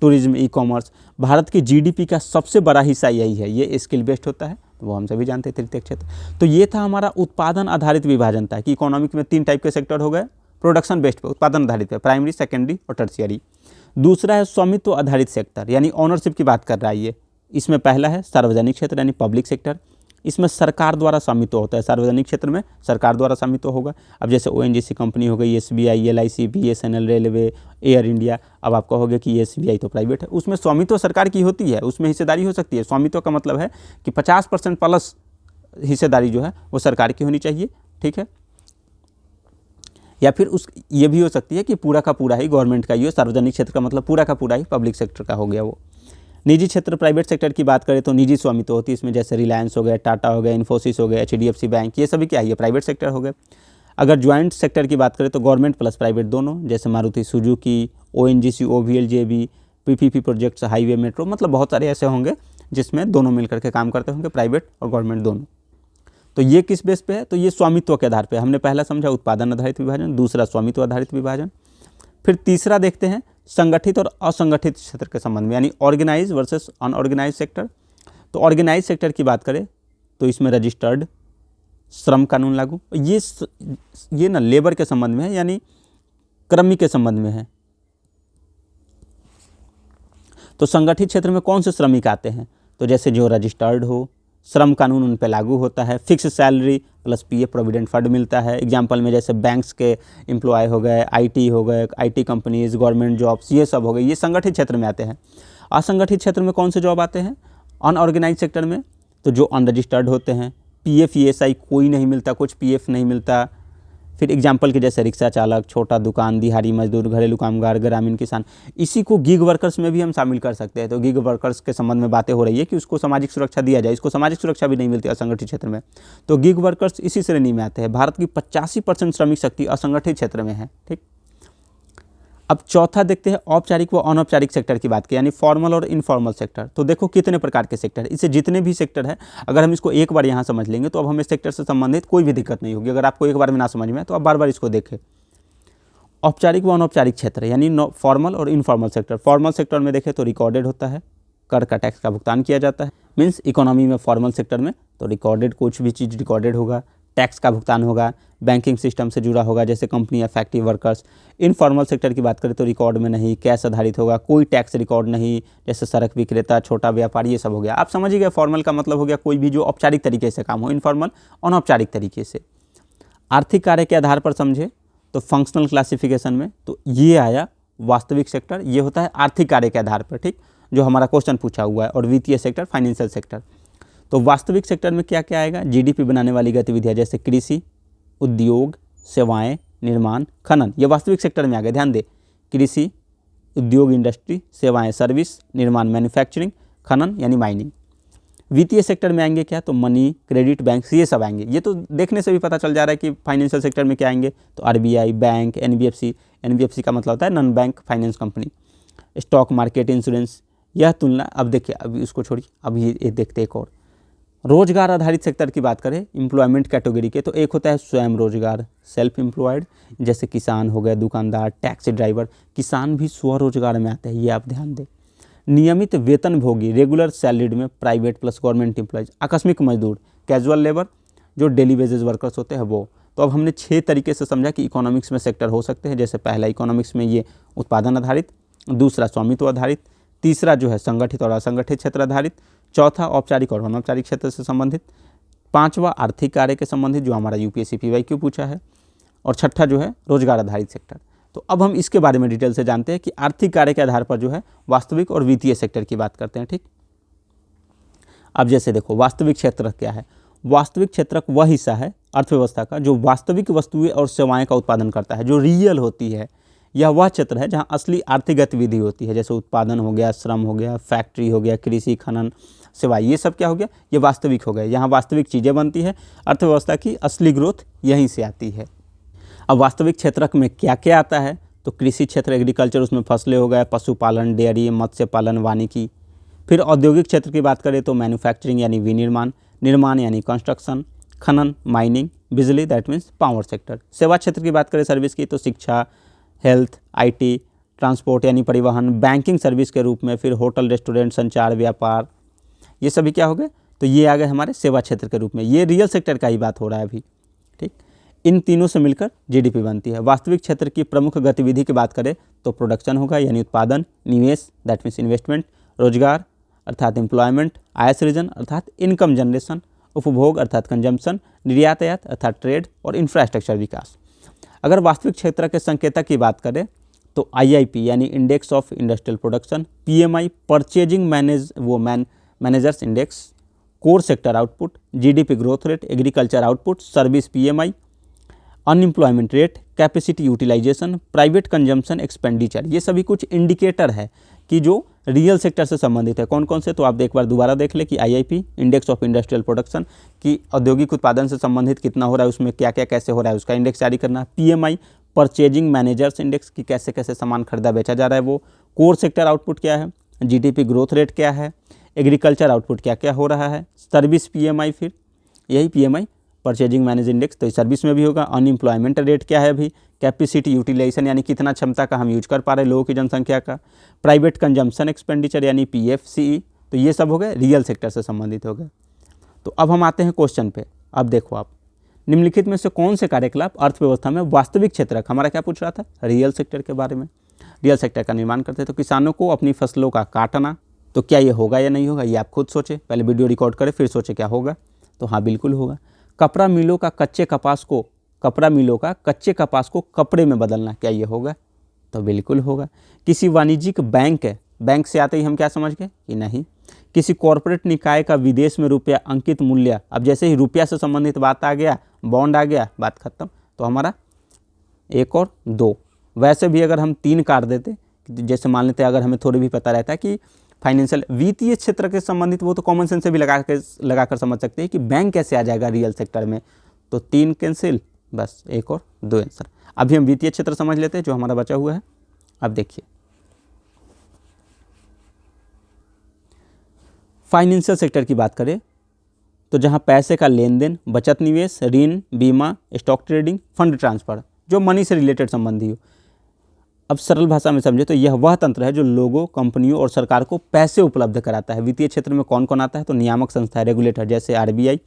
टूरिज्म, ई कॉमर्स। भारत की जीडीपी का सबसे बड़ा हिस्सा यही है, ये स्किल बेस्ड होता है, वो हम सभी जानते हैं तृतीय क्षेत्र। तो ये था हमारा उत्पादन आधारित विभाजन था कि इकोनॉमिक में 3 टाइप के सेक्टर हो गए, प्रोडक्शन बेस्ड पे, उत्पादन आधारित पे, प्राइमरी, सेकेंडरी और टर्शियरी। दूसरा है स्वामित्व आधारित सेक्टर, यानी ओनरशिप की बात कर रहा है ये। इसमें पहला है सार्वजनिक क्षेत्र यानी पब्लिक सेक्टर, इसमें सरकार द्वारा स्वामित्व होता है। सार्वजनिक क्षेत्र में सरकार द्वारा स्वामित्व होगा। अब जैसे ओएनजीसी कंपनी हो गई, SBI, LIC, BSNL, railway, air India. अब आपका हो गया कि एसबीआई तो प्राइवेट है, उसमें स्वामित्व सरकार की होती है, उसमें हिस्सेदारी हो सकती है। स्वामित्व का मतलब है कि 50% प्लस हिस्सेदारी जो है वो सरकार की होनी चाहिए, ठीक है। या फिर ये भी हो सकती है कि पूरा का पूरा ही गवर्नमेंट का ही हो। सार्वजनिक क्षेत्र का मतलब पूरा का पूरा ही पब्लिक सेक्टर का हो गया वो। निजी क्षेत्र प्राइवेट सेक्टर की बात करें तो निजी स्वामित्व होती है इसमें, जैसे रिलायंस हो गया, टाटा हो गया, इन्फोसिस हो गया, एचडीएफसी बैंक, ये सभी क्या है, ये प्राइवेट सेक्टर हो गए। अगर ज्वाइंट सेक्टर की बात करें तो गवर्नमेंट प्लस प्राइवेट दोनों, जैसे मारुति सुजुकी, ओएनजीसी, ओवीएल, जेबी, पीपीपी प्रोजेक्ट्स, हाईवे, मेट्रो, मतलब बहुत सारे ऐसे होंगे जिसमें दोनों मिलकर के काम करते होंगे, प्राइवेट और गवर्नमेंट दोनों। तो ये किस बेस पे है, तो ये स्वामित्व के आधार पर। हमने पहला समझा उत्पादन आधारित विभाजन, दूसरा स्वामित्व आधारित विभाजन। फिर तीसरा देखते हैं संगठित और असंगठित क्षेत्र के संबंध में, यानी ऑर्गेनाइज वर्सेस अनऑर्गेनाइज सेक्टर। तो ऑर्गेनाइज सेक्टर की बात करें तो इसमें रजिस्टर्ड श्रम कानून लागू, ये ना लेबर के संबंध में है, यानी कर्मी के संबंध में है। तो संगठित क्षेत्र में कौन से श्रमिक आते हैं, तो जैसे जो रजिस्टर्ड हो, श्रम कानून उन पर लागू होता है, fix salary plus PF provident fund मिलता है। एग्जाम्पल में जैसे बैंक्स के एम्प्लॉय हो गए, आईटी हो गए, आईटी कंपनीज, गवर्नमेंट जॉब्स, ये सब हो गए, ये संगठित क्षेत्र में आते हैं। असंगठित क्षेत्र में कौन से जॉब आते हैं, अनऑर्गेनाइज सेक्टर में, तो जो अनरजिस्टर्ड होते हैं, पीएफ ईएसआई कोई नहीं मिलता, कुछ पीएफ नहीं मिलता। फिर एग्जाम्पल के जैसे रिक्शा चालक, छोटा दुकान, दिहाड़ी मजदूर, घरेलू कामगार, ग्रामीण किसान। इसी को गिग वर्कर्स में भी हम शामिल कर सकते हैं। तो गिग वर्कर्स के संबंध में बातें हो रही है कि उसको सामाजिक सुरक्षा दिया जाए, इसको सामाजिक सुरक्षा भी नहीं मिलती असंगठित क्षेत्र में, तो गिग वर्कर्स इसी श्रेणी में आते हैं। भारत की 85% श्रमिक शक्ति असंगठित क्षेत्र में है, ठीक। अब चौथा देखते हैं औपचारिक व अनौपचारिक सेक्टर की बात की, यानी फॉर्मल और इनफॉर्मल सेक्टर। तो देखो कितने प्रकार के सेक्टर है, इससे जितने भी सेक्टर है अगर हम इसको एक बार यहाँ समझ लेंगे तो अब हमें सेक्टर से संबंधित कोई भी दिक्कत नहीं होगी। अगर आपको एक बार में ना समझ में तो आप बार बार इसको देखें। औपचारिक व अनौपचारिक क्षेत्र यानी फॉर्मल और इनफॉर्मल सेक्टर। फॉर्मल सेक्टर में देखें तो रिकॉर्डेड होता है, कर का टैक्स का भुगतान किया जाता है। मीन्स इकोनॉमी में फॉर्मल सेक्टर में तो रिकॉर्डेड, कुछ भी चीज़ रिकॉर्डेड होगा, टैक्स का भुगतान होगा, बैंकिंग सिस्टम से जुड़ा होगा, जैसे कंपनी या फैक्ट्री वर्कर्स। इनफॉर्मल सेक्टर की बात करें तो रिकॉर्ड में नहीं, कैश आधारित होगा, कोई टैक्स रिकॉर्ड नहीं, जैसे सड़क विक्रेता, छोटा व्यापारी, ये सब हो गया। आप समझ ही गए, फॉर्मल का मतलब हो गया कोई भी जो औपचारिक तरीके से काम हो, इनफॉर्मल अनौपचारिक तरीके से। आर्थिक कार्य के आधार पर समझे तो फंक्शनल क्लासिफिकेशन में तो ये आया वास्तविक सेक्टर, ये होता है आर्थिक कार्य के आधार पर, ठीक, जो हमारा क्वेश्चन पूछा हुआ है। और वित्तीय सेक्टर फाइनेंशियल सेक्टर। तो वास्तविक सेक्टर में क्या क्या आएगा, जीडीपी बनाने वाली गतिविधियाँ जैसे कृषि, उद्योग, सेवाएं, निर्माण, खनन, ये वास्तविक सेक्टर में आ गए। ध्यान दे, कृषि, उद्योग इंडस्ट्री, सेवाएं सर्विस, निर्माण मैन्युफैक्चरिंग, खनन यानी माइनिंग। वित्तीय सेक्टर में आएंगे क्या, तो मनी, क्रेडिट, बैंक, ये सब आएंगे। ये तो देखने से भी पता चल जा रहा है कि फाइनेंशियल सेक्टर में क्या आएंगे, तो आरबीआई, बैंक, एनबीएफसी का मतलब होता है non bank finance company, stock market, insurance. यह तुलना, अब देखिए, अभी उसको छोड़िए, अब ये देखते एक और रोजगार आधारित सेक्टर की बात करें एम्प्लॉयमेंट कैटेगरी के, तो एक होता है स्वयं रोजगार, सेल्फ एम्प्लॉयड, जैसे किसान हो गए, दुकानदार, टैक्सी ड्राइवर। किसान भी स्वरोजगार में आते हैं, ये आप ध्यान दें। नियमित वेतनभोगी, रेगुलर सैलरीड में प्राइवेट प्लस गवर्नमेंट एम्प्लॉयज, आकस्मिक मजदूर, कैजुअल लेबर, जो डेली वेजेस वर्कर्स होते हैं वो। तो अब हमने 6 तरीके से समझा कि इकोनॉमिक्स में सेक्टर हो सकते हैं। जैसे पहला इकोनॉमिक्स में ये उत्पादन आधारित, दूसरा स्वामित्व आधारित, तीसरा जो है संगठित और असंगठित क्षेत्र आधारित, चौथा औपचारिक और अनौपचारिक क्षेत्र से संबंधित, पांचवा आर्थिक कार्य के संबंधित जो हमारा यूपीएससी पीवाईक्यू पूछा है, और छठा जो है रोजगार आधारित सेक्टर। तो अब हम इसके बारे में डिटेल से जानते हैं कि आर्थिक कार्य के आधार पर जो है वास्तविक और वित्तीय सेक्टर की बात करते हैं। ठीक, अब जैसे देखो वास्तविक क्षेत्र क्या है। वास्तविक क्षेत्र वह हिस्सा है अर्थव्यवस्था का जो वास्तविक वस्तुएं और सेवाएं का उत्पादन करता है, जो रियल होती है। यह वह क्षेत्र है जहां असली आर्थिक गतिविधि होती है, जैसे उत्पादन हो गया, श्रम हो गया, फैक्ट्री हो गया, कृषि, खनन, सेवा, ये सब क्या हो गया, ये वास्तविक हो गए। यहाँ वास्तविक चीज़ें बनती है, अर्थव्यवस्था की असली ग्रोथ यहीं से आती है। अब वास्तविक क्षेत्र में क्या क्या आता है, तो कृषि क्षेत्र, एग्रीकल्चर, उसमें फसलें हो गए, पशुपालन, डेयरी, मत्स्य पालन, वानिकी। फिर औद्योगिक क्षेत्र की बात करें तो मैन्युफैक्चरिंग यानी विनिर्माण, निर्माण यानी कंस्ट्रक्शन, खनन, माइनिंग, बिजली, दैट मीन्स पावर सेक्टर। सेवा क्षेत्र की बात करें सर्विस की, तो शिक्षा, हेल्थ, आईटी, ट्रांसपोर्ट यानी परिवहन, बैंकिंग सर्विस के रूप में, फिर होटल, रेस्टोरेंट, संचार, व्यापार, ये सभी क्या हो गए, तो ये आ गए हमारे सेवा क्षेत्र के रूप में। ये रियल सेक्टर का ही बात हो रहा है अभी। ठीक, इन तीनों से मिलकर जीडीपी बनती है। वास्तविक क्षेत्र की प्रमुख गतिविधि की बात करें तो प्रोडक्शन होगा यानी उत्पादन, निवेश, दैट मीन्स इन्वेस्टमेंट, रोजगार अर्थात एम्प्लॉयमेंट, आय सृजन अर्थात इनकम जनरेशन, उपभोग अर्थात कंजम्पशन, निर्यात आयात अर्थात ट्रेड, और इंफ्रास्ट्रक्चर विकास। अगर वास्तविक क्षेत्र के संकेतक की बात करें तो आईआईपी यानी index of industrial production, PMI purchasing managers index, core sector output, GDP growth rate, agriculture output, service PMI, unemployment rate, capacity utilisation, private consumption expenditure, ये सभी कुछ इंडिकेटर है कि जो रियल सेक्टर से संबंधित है। कौन कौन से, तो आप एक बार दोबारा देख ले कि IIP index of industrial production की औद्योगिक उत्पादन से संबंधित कितना हो रहा है, उसमें क्या क्या कैसे हो रहा है, उसका इंडेक्स जारी करना। पीएमआई परचेजिंग मैनेजर्स इंडेक्स की कैसे कैसे सामान खरीदा बेचा जा रहा है वो। कोर सेक्टर आउटपुट क्या है, जीडीपी ग्रोथ रेट क्या है, एग्रीकल्चर आउटपुट क्या क्या हो रहा है, सर्विस पीएमआई, फिर यही पीएमआई परचेजिंग मैनेज इंडेक्स, तो सर्विस में भी होगा। अनएम्प्लॉयमेंट रेट क्या है अभी, कैपेसिटी यूटिलाइजेशन यानी कितना क्षमता का हम यूज कर पा रहे हैं लोगों की जनसंख्या का, प्राइवेट कंजम्पशन एक्सपेंडिचर यानी पीएफसीई, तो ये सब हो गए रियल सेक्टर से संबंधित हो गए। तो अब हम आते हैं क्वेश्चन पे। अब देखो आप, निम्नलिखित में से कौन से कार्यकलाप अर्थव्यवस्था में वास्तविक क्षेत्र, हमारा क्या पूछ रहा था, रियल सेक्टर के बारे में, रियल सेक्टर का निर्माण करते हैं। तो किसानों को अपनी फसलों का काटना, तो क्या ये होगा या नहीं होगा, ये आप खुद सोचें, पहले वीडियो रिकॉर्ड करें फिर सोचें क्या होगा, तो हाँ बिल्कुल होगा। कपड़ा मिलों का कच्चे कपास को कपड़े में बदलना, क्या ये होगा, तो बिल्कुल होगा। किसी वाणिज्यिक बैंक से आते ही हम क्या समझ गए कि नहीं। किसी कॉरपोरेट निकाय का विदेश में रुपया अंकित मूल्य, अब जैसे ही रुपया से संबंधित बात आ गया, बॉन्ड आ गया, बात खत्म। तो हमारा 1 और 2, वैसे भी अगर हम 3 काट देते, जैसे मान लेते अगर हमें थोड़ी भी पता रहता है कि फाइनेंशियल वित्तीय क्षेत्र के संबंधित, वो तो कॉमन सेंस से भी लगाकर समझ सकते हैं कि बैंक कैसे आ जाएगा रियल सेक्टर में, तो 3 कैंसिल, बस 1 और 2 आंसर। अभी हम वित्तीय क्षेत्र समझ लेते हैं जो हमारा बचा हुआ है। अब देखिए फाइनेंशियल सेक्टर की बात करें तो जहां पैसे का लेन देन, बचत, निवेश, ऋण, बीमा, स्टॉक ट्रेडिंग, फंड ट्रांसफर, जो मनी से रिलेटेड संबंधी हो। अब सरल भाषा में समझे तो यह वह तंत्र है जो लोगों, कंपनियों और सरकार को पैसे उपलब्ध कराता है। वित्तीय क्षेत्र में कौन कौन आता है, तो नियामक संस्था, रेगुलेटर, जैसे आरबीआई,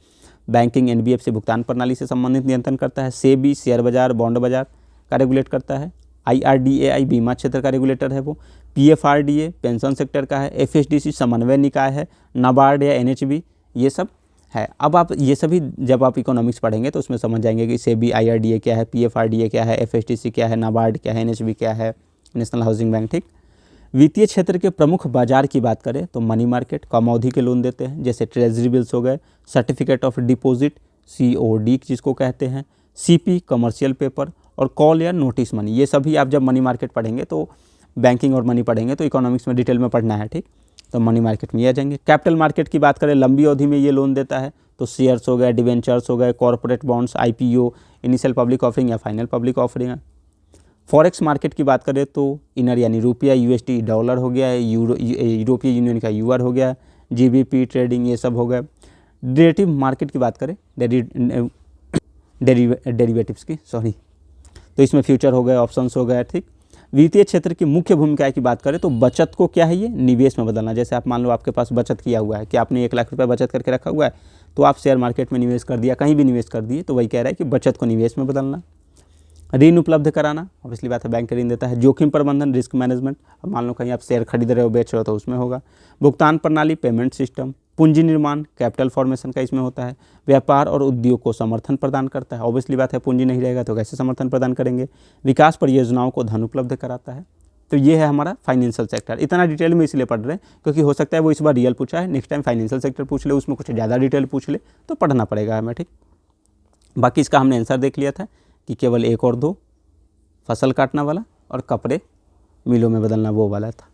बैंकिंग, एनबीएफसी भुगतान प्रणाली से संबंधित नियंत्रण करता है। सेबी शेयर बाजार, बॉन्ड बाजार का रेगुलेट करता है। आईआरडीएआई बीमा क्षेत्र का रेगुलेटर है वो। पीएफआरडीए पेंशन सेक्टर का है। एफएसडीसी समन्वय निकाय है। नाबार्ड या एनएचबी, ये सब है। अब आप ये सभी जब आप इकोनॉमिक्स पढ़ेंगे तो उसमें समझ जाएंगे कि सेबी, आईआरडीए क्या है, पीएफआरडीए क्या है, एफएसडीसी क्या है, नाबार्ड क्या है, एनएचबी क्या है, नेशनल हाउसिंग बैंक। ठीक, वित्तीय क्षेत्र के प्रमुख बाजार की बात करें तो मनी मार्केट, कम अवधि के लोन देते हैं, जैसे ट्रेजरी बिल्स हो गए, सर्टिफिकेट ऑफ डिपॉजिट, सीओडी जिसको कहते हैं, CP कमर्शियल पेपर, और कॉल या नोटिस मनी। ये सभी आप जब मनी मार्केट पढ़ेंगे तो बैंकिंग और मनी पढ़ेंगे तो इकोनॉमिक्स में डिटेल में पढ़ना है, ठीक। तो मनी मार्केट में ये आ जाएंगे। कैपिटल मार्केट की बात करें, लंबी अवधि में ये लोन देता है तो शेयर्स हो गए, डिवेंचर्स हो गए, corporate bonds, IPO, initial public offering या फाइनल पब्लिक ऑफरिंग है। फॉरेक्स मार्केट की बात करें तो इनर यानी रुपया, USD डॉलर हो गया है, यूरोपीय यूनियन का UR हो गया, GBP ट्रेडिंग ये सब हो गया। डेरिवेटिव मार्केट की बात करें, डेरिवेटिव्स की सॉरी, तो इसमें फ्यूचर हो गए, ऑप्शंस हो गए, ठीक। वित्तीय क्षेत्र की मुख्य भूमिका की बात करें तो बचत को क्या है, ये निवेश में बदलना। जैसे आप मान लो आपके पास बचत किया हुआ है कि आपने 1 लाख रुपये बचत करके रखा हुआ है, तो आप शेयर मार्केट में निवेश कर दिया, कहीं भी निवेश कर दिए, तो वही कह रहा है कि बचत को निवेश में बदलना। ऋण उपलब्ध कराना, ऑब्वियसली बात है, बैंक ऋण देता है। जोखिम प्रबंधन, रिस्क मैनेजमेंट, अब मान लो कहीं आप शेयर खरीद रहे हो, बेच रहे हो, तो उसमें होगा। भुगतान प्रणाली, पेमेंट सिस्टम। पूंजी निर्माण, कैपिटल फॉर्मेशन का इसमें होता है। व्यापार और उद्योग को समर्थन प्रदान करता है, ऑब्वियसली बात है, पूंजी नहीं रहेगा तो कैसे समर्थन प्रदान करेंगे। विकास परियोजनाओं को धन उपलब्ध कराता है। तो ये है हमारा फाइनेंशियल सेक्टर। इतना डिटेल में इसलिए पढ़ रहे हैं क्योंकि हो सकता है वो इस बार रियल पूछा है, नेक्स्ट टाइम फाइनेंशियल सेक्टर पूछ ले, उसमें कुछ ज़्यादा डिटेल पूछ ले तो पढ़ना पड़ेगा हमें, ठीक। बाकी इसका हमने आंसर देख लिया था कि केवल 1 और 2, फसल काटना वाला और कपड़े मिलों में बदलना वो वाला था।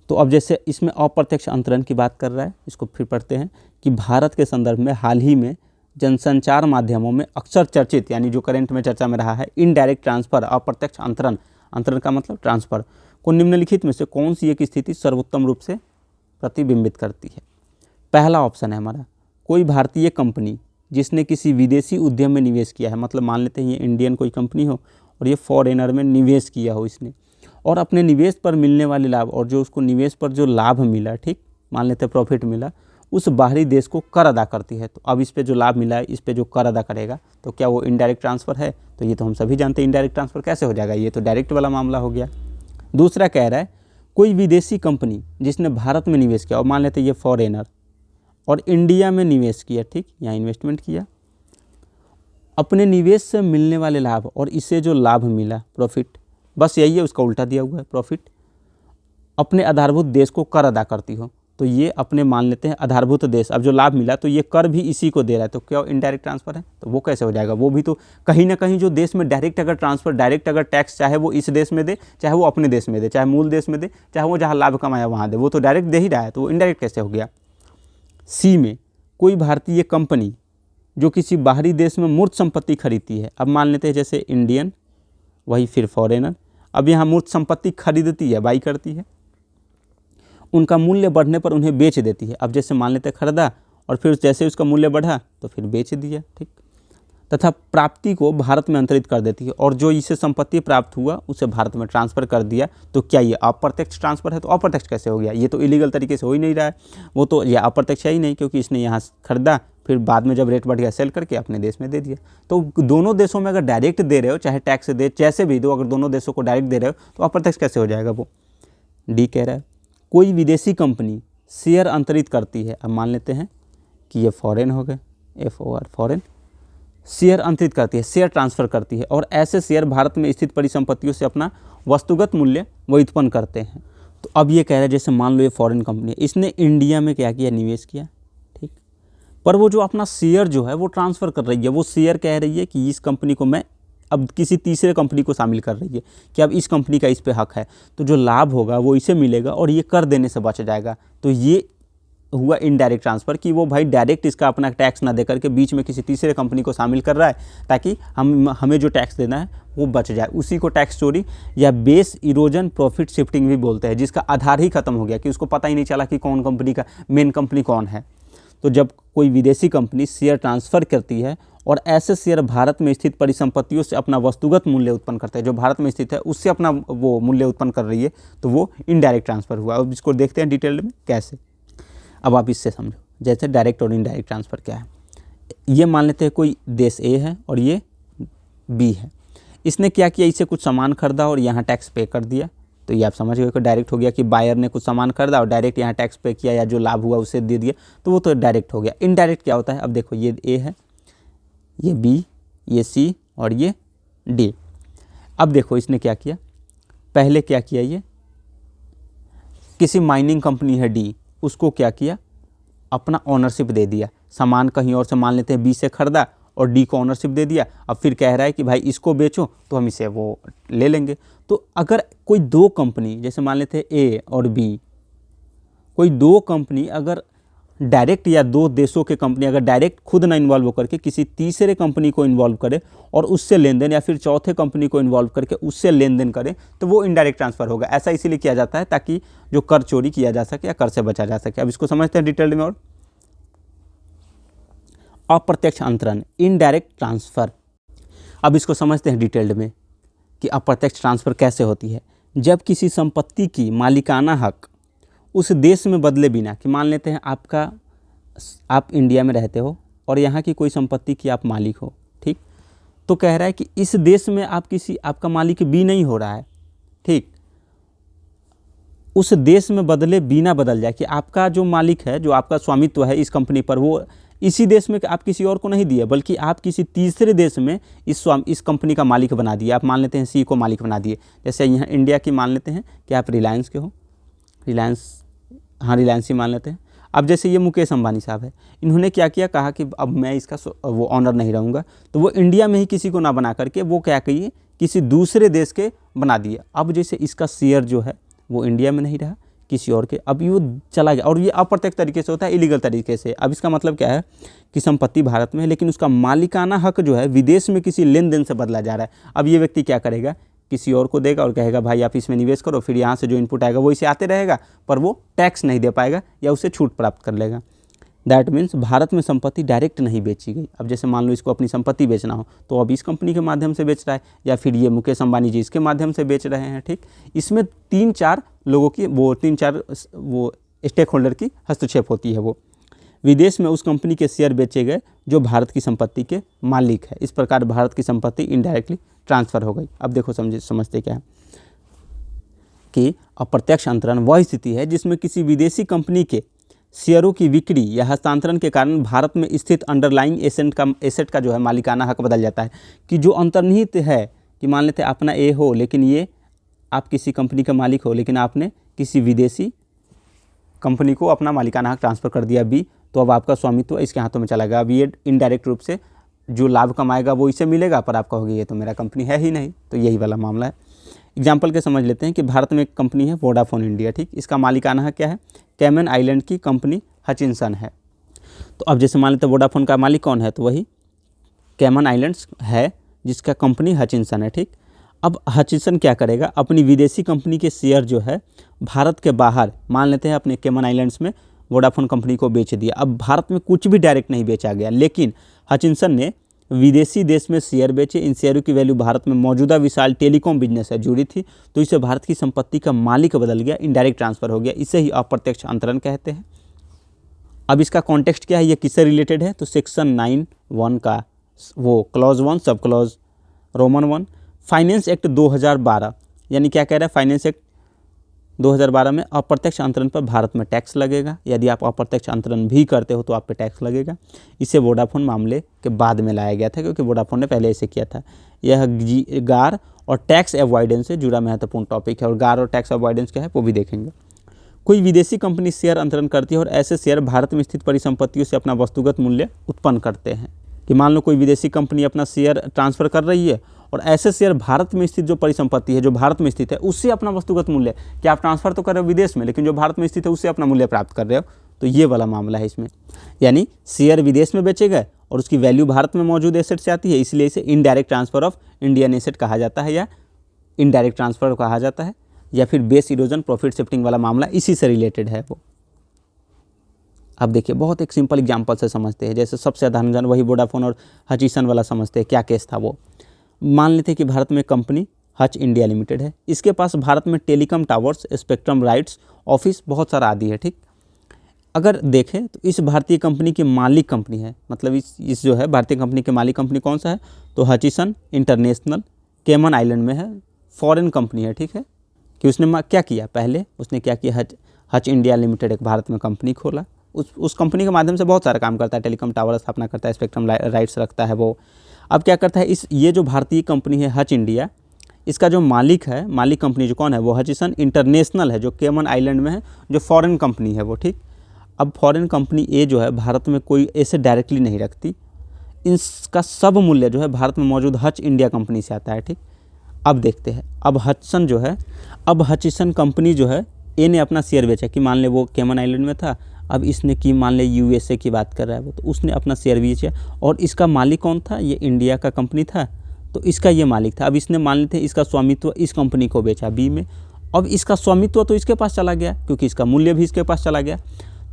तो अब जैसे इसमें अप्रत्यक्ष अंतरण की बात कर रहा है, इसको फिर पढ़ते हैं कि भारत के संदर्भ में हाल ही में जनसंचार माध्यमों में अक्सर चर्चित, यानी जो करंट में चर्चा में रहा है, इनडायरेक्ट ट्रांसफर, अप्रत्यक्ष अंतरण, अंतरण का मतलब ट्रांसफर, को निम्नलिखित में से कौन सी एक स्थिति सर्वोत्तम रूप से प्रतिबिंबित करती है। पहला ऑप्शन है हमारा, कोई भारतीय कंपनी जिसने किसी विदेशी उद्यम में निवेश किया है, मतलब मान लेते हैं ये इंडियन कोई कंपनी हो और ये फॉरेनर में निवेश किया हो इसने, और अपने निवेश पर मिलने वाले लाभ और जो उसको निवेश पर जो लाभ मिला, ठीक, मान लेते हैं प्रॉफिट मिला, उस बाहरी देश को कर अदा करती है। तो अब इस पे जो लाभ मिला है इस पे जो कर अदा करेगा, तो क्या वो इनडायरेक्ट ट्रांसफ़र है? तो ये तो हम सभी जानते हैं इनडायरेक्ट ट्रांसफ़र कैसे हो जाएगा, ये तो डायरेक्ट वाला मामला हो गया। दूसरा कह रहा है कोई विदेशी कंपनी जिसने भारत में निवेश किया, और मान लेते हैं ये फॉरेनर, और इंडिया में निवेश किया, ठीक, यहाँ इन्वेस्टमेंट किया, अपने निवेश से मिलने वाले लाभ और इससे जो लाभ मिला प्रॉफिट, बस यही है, उसका उल्टा दिया हुआ है प्रॉफिट, अपने आधारभूत देश को कर अदा करती हो। तो ये अपने मान लेते हैं आधारभूत देश, अब जो लाभ मिला तो ये कर भी इसी को दे रहा है, तो क्या इनडायरेक्ट ट्रांसफ़र है? तो वो कैसे हो जाएगा? वो भी तो कहीं ना कहीं जो देश में डायरेक्ट अगर ट्रांसफ़र, डायरेक्ट अगर टैक्स, चाहे वो इस देश में दे, चाहे वो अपने देश में दे, चाहे मूल देश में दे, चाहे वो जहाँ लाभ कमाया वहाँ दे, वो तो डायरेक्ट दे ही रहा है, तो वो इनडायरेक्ट कैसे हो गया? सी में, कोई भारतीय कंपनी जो किसी बाहरी देश में मूर्त संपत्ति खरीदती है, अब मान लेते हैं जैसे इंडियन, वही फिर फॉरेनर, अब यहाँ मूर्त संपत्ति खरीदती है, बाई करती है, उनका मूल्य बढ़ने पर उन्हें बेच देती है। अब जैसे मान लेते हैं खरीदा और फिर जैसे उसका मूल्य बढ़ा तो फिर बेच दिया, ठीक, तथा प्राप्ति को भारत में अंतरित कर देती है, और जो इसे संपत्ति प्राप्त हुआ उसे भारत में ट्रांसफ़र कर दिया। तो क्या ये अप्रत्यक्ष ट्रांसफ़र है? तो अप्रत्यक्ष कैसे हो गया? ये तो इलीगल तरीके से हो ही नहीं रहा है, वो तो ये अप्रत्यक्ष है ही नहीं, क्योंकि इसने यहाँ खरीदा, फिर बाद में जब रेट बढ़ गया सेल करके अपने देश में दे दिया। तो दोनों देशों में अगर डायरेक्ट दे रहे हो, चाहे टैक्स दे, जैसे भी दो, अगर दोनों देशों को डायरेक्ट दे रहे हो तो अप्रत्यक्ष कैसे हो जाएगा? वो डी कह रहा है कोई विदेशी कंपनी शेयर अंतरित करती है, अब मान लेते हैं कि ये फॉरेन हो गए, FOR फॉरेन, शेयर अंतरित करती है, शेयर ट्रांसफ़र करती है, और ऐसे शेयर भारत में स्थित परिसंपत्तियों से अपना वस्तुगत मूल्य वो उत्पन्न करते हैं। तो अब ये कह रहा है जैसे मान लो ये फॉरेन कंपनी है, इसने इंडिया में क्या किया, निवेश किया, ठीक, पर वो जो अपना शेयर जो है वो ट्रांसफ़र कर रही है, वो शेयर कह रही है कि इस कंपनी को मैं अब किसी तीसरे कंपनी को शामिल कर रही है कि अब इस कंपनी का इस पे हक है, तो जो लाभ होगा वो इसे मिलेगा और ये कर देने से बच जाएगा। तो ये हुआ इनडायरेक्ट ट्रांसफ़र कि वो भाई डायरेक्ट इसका अपना टैक्स ना दे करके बीच में किसी तीसरे कंपनी को शामिल कर रहा है ताकि हमें जो टैक्स देना है वो बच जाए। उसी को टैक्स चोरी या बेस इरोजन प्रॉफिट शिफ्टिंग भी बोलते हैं, जिसका आधार ही खत्म हो गया कि उसको पता ही नहीं चला कि कौन कंपनी का मेन कंपनी कौन है। तो जब कोई विदेशी कंपनी शेयर ट्रांसफ़र करती है और ऐसे शेयर भारत में स्थित परिसंपत्तियों से अपना वस्तुगत मूल्य उत्पन्न करता है, जो भारत में स्थित है उससे अपना वो मूल्य उत्पन्न कर रही है, तो वो इनडायरेक्ट ट्रांसफ़र हुआ। अब इसको देखते हैं डिटेल में कैसे। अब आप इससे समझो जैसे डायरेक्ट और इनडायरेक्ट ट्रांसफ़र क्या है। ये मान लेते हैं कोई देश A है और ये B है, इसने क्या किया, इसे कुछ सामान खरीदा और यहाँ टैक्स पे कर दिया, तो ये आप समझ गए कि डायरेक्ट हो गया कि बायर ने कुछ सामान खरीदा और डायरेक्ट यहाँ टैक्स पे किया या जो लाभ हुआ उसे दे दिया, तो वो तो डायरेक्ट हो गया। इनडायरेक्ट क्या होता है, अब देखो ये A है, ये B, ये C और ये D। अब देखो इसने क्या किया, पहले क्या किया, ये किसी माइनिंग कंपनी है D, उसको क्या किया, अपना ऑनरशिप दे दिया, सामान कहीं और से मान लेते हैं B से खरीदा और डी को ऑनरशिप दे दिया। अब फिर कह रहा है कि भाई इसको बेचो तो हम इसे वो ले लेंगे। तो अगर कोई दो कंपनी, जैसे मान लेते हैं ए और बी, कोई दो कंपनी अगर डायरेक्ट या दो देशों के कंपनी अगर डायरेक्ट खुद ना इन्वॉल्व होकर के किसी तीसरे कंपनी को इन्वॉल्व करे और उससे लेन देन, या फिर चौथे कंपनी को इन्वॉल्व करके उससे लेन देन करे, तो वो इनडायरेक्ट ट्रांसफर होगा। ऐसा इसीलिए किया जाता है ताकि जो कर चोरी किया जा सके या कर से बचा जा सके। अब इसको समझते हैं डिटेल में। और अप्रत्यक्ष अंतरण, इनडायरेक्ट ट्रांसफर, अब इसको समझते हैं डिटेल्ड में कि अप्रत्यक्ष ट्रांसफर कैसे होती है। जब किसी संपत्ति की मालिकाना हक उस देश में बदले बिना, कि मान लेते हैं आप इंडिया में रहते हो और यहाँ की कोई संपत्ति की आप मालिक हो, ठीक, तो कह रहा है कि इस देश में आपका मालिक बी नहीं हो रहा है, ठीक, उस देश में बदले बिना बदल जाए, कि आपका जो मालिक है, जो आपका स्वामित्व है इस कंपनी पर, वो इसी देश में आप किसी और को नहीं दिए, बल्कि आप किसी तीसरे देश में इस कंपनी का मालिक बना दिए। आप मान लेते हैं सी को मालिक बना दिए। जैसे यहाँ इंडिया की मान लेते हैं कि आप रिलायंस के हो, रिलायंस ही मान लेते हैं। अब जैसे ये मुकेश अंबानी साहब है, इन्होंने क्या किया, कहा कि अब मैं इसका वो ऑनर नहीं रहूँगा, तो वो इंडिया में ही किसी को ना बना करके वो क्या कहिए किसी दूसरे देश के बना दिए। अब जैसे इसका शेयर जो है वो इंडिया में नहीं रहा, किसी और के, अब ये चला गया। और ये अप्रत्यक्ष तरीके से होता है, इलीगल तरीके से। अब इसका मतलब क्या है कि संपत्ति भारत में है लेकिन उसका मालिकाना हक जो है विदेश में किसी लेन देन से बदला जा रहा है। अब ये व्यक्ति क्या करेगा, किसी और को देगा और कहेगा भाई आप इसमें निवेश करो, फिर यहाँ से जो इनपुट आएगा वो इसे आते रहेगा, पर वो टैक्स नहीं दे पाएगा या उसे छूट प्राप्त कर लेगा। दैट मीन्स भारत में संपत्ति डायरेक्ट नहीं बेची गई। अब जैसे मान लो इसको अपनी संपत्ति बेचना हो तो अब इस कंपनी के माध्यम से बेच रहा है, या फिर ये मुकेश अंबानी जी इसके माध्यम से बेच रहे हैं, ठीक। इसमें 3-4 लोगों की वो स्टेक होल्डर की हस्तक्षेप होती है। वो विदेश में उस कंपनी के शेयर बेचे गए जो भारत की संपत्ति के मालिक है। इस प्रकार भारत की संपत्ति इनडायरेक्टली ट्रांसफ़र हो गई। अब देखो समझते क्या है कि अप्रत्यक्ष अंतरण वह स्थिति है जिसमें किसी विदेशी कंपनी के शेयरों की बिक्री या हस्तांतरण के कारण भारत में स्थित अंडरलाइंग एसेट का जो है मालिकाना हक बदल जाता है। कि जो अंतर्निहित है, कि मान लेते अपना ए हो लेकिन ये आप किसी कंपनी का मालिक हो, लेकिन आपने किसी विदेशी कंपनी को अपना मालिकाना हक ट्रांसफ़र कर दिया बी, तो अब आपका स्वामित्व इसके हाथों में चला गया। अब ये इनडायरेक्ट रूप से जो लाभ कमाएगा वो इसे मिलेगा, पर आप कहोगे ये तो मेरा कंपनी है ही नहीं। तो यही वाला मामला है। एग्जाम्पल के समझ लेते हैं कि भारत में एक कंपनी है वोडाफोन इंडिया, ठीक, इसका मालिकाना हक क्या है, कैमन आइलैंड की कंपनी हचिनसन है। तो अब जैसे मान लेते हैं वोडाफोन का मालिक कौन है, तो वही कैमन आइलैंड्स है जिसका कंपनी हचिनसन है, ठीक। अब हचिनसन क्या करेगा, अपनी विदेशी कंपनी के शेयर जो है भारत के बाहर, मान लेते हैं अपने कैमन आइलैंड्स में वोडाफोन कंपनी को बेच दिया। अब भारत में कुछ भी डायरेक्ट नहीं बेचा गया, लेकिन हचिनसन ने विदेशी देश में शेयर बेचे। इन शेयरों की वैल्यू भारत में मौजूदा विशाल टेलीकॉम बिजनेस से जुड़ी थी, तो इसे भारत की संपत्ति का मालिक बदल गया, इनडायरेक्ट ट्रांसफर हो गया। इसे ही अप्रत्यक्ष अंतरण कहते हैं। अब इसका कॉन्टेक्स्ट क्या है, ये किससे रिलेटेड है, तो सेक्शन 9(1) का वो clause 1 sub clause Roman 1 finance act 2012, यानी क्या कह रहा है, फाइनेंस एक्ट 2012 में अप्रत्यक्ष अंतरण पर भारत में टैक्स लगेगा। यदि आप अप्रत्यक्ष अंतरण भी करते हो तो आप पे टैक्स लगेगा। इसे वोडाफोन मामले के बाद में लाया गया था, क्योंकि वोडाफोन ने पहले ऐसे किया था। यह गार और टैक्स अवॉइडेंस से जुड़ा महत्वपूर्ण टॉपिक है, और गार और टैक्स अवॉइडेंस क्या है वो भी देखेंगे। कोई विदेशी कंपनी शेयर अंतरण करती है और ऐसे शेयर भारत में स्थित परिसंपत्तियों से अपना वस्तुगत मूल्य उत्पन्न करते हैं। कि मान लो कोई विदेशी कंपनी अपना शेयर ट्रांसफ़र कर रही है और ऐसे शेयर भारत में स्थित जो परिसंपत्ति है जो भारत में स्थित है उससे अपना वस्तुगत मूल्य, कि आप ट्रांसफ़र तो कर रहे हो विदेश में लेकिन जो भारत में स्थित है उससे अपना मूल्य प्राप्त कर रहे हो, तो ये वाला मामला है इसमें। यानी शेयर विदेश में बेचे गए और उसकी वैल्यू भारत में मौजूद एसेट से आती है, इसलिए इसे indirect transfer of Indian asset कहा जाता है, या इनडायरेक्ट ट्रांसफ़र कहा जाता है, या फिर बेस इरोजन प्रॉफिट शिफ्टिंग वाला मामला इसी से रिलेटेड है वो। अब देखिए बहुत एक सिंपल एग्जांपल से समझते हैं, जैसे सबसे साधारण वही वोडाफोन और हचिनसन वाला समझते हैं। क्या केस था वो, मान लेते हैं कि भारत में कंपनी हच इंडिया लिमिटेड है, इसके पास भारत में telecom towers, spectrum rights, office बहुत सारा आदि है, ठीक। अगर देखें तो इस भारतीय कंपनी की मालिक कंपनी है, मतलब इस जो है भारतीय कंपनी के मालिक कंपनी कौन सा है, तो हचिनसन इंटरनेशनल कैमन आइलैंड में है, फॉरेन कंपनी है, ठीक है। कि उसने क्या किया, पहले उसने क्या किया, हच इंडिया लिमिटेड एक भारत में कंपनी खोला, उस कंपनी के माध्यम से बहुत सारा काम करता है, टेलीकॉम टावर स्थापना करता है, स्पेक्ट्रम राइट्स रखता है वो। अब क्या करता है, ये जो भारतीय कंपनी है हच इंडिया, इसका जो मालिक है, मालिक कंपनी जो कौन है, वो हचिनसन इंटरनेशनल है जो कैमन आइलैंड में है, जो फॉरेन कंपनी है वो, ठीक। अब फॉरेन कंपनी ए जो है भारत में कोई ऐसे डायरेक्टली नहीं रखती, इसका सब मूल्य जो है भारत में मौजूद हच इंडिया कंपनी से आता है। ठीक, अब देखते हैं, अब हचिसन कंपनी जो है ए ने अपना शेयर बेचा कि मान ले वो कैमन आइलैंड में था, अब इसने की मान ले यूएसए की बात कर रहा है वो, तो उसने अपना शेयर बेचा और इसका मालिक कौन था, ये इंडिया का कंपनी था, तो इसका ये मालिक था। अब इसने मान लेते हैं इसका स्वामित्व इस कंपनी को बेचा बी में, अब इसका स्वामित्व तो इसके पास चला गया क्योंकि इसका मूल्य भी इसके पास चला गया।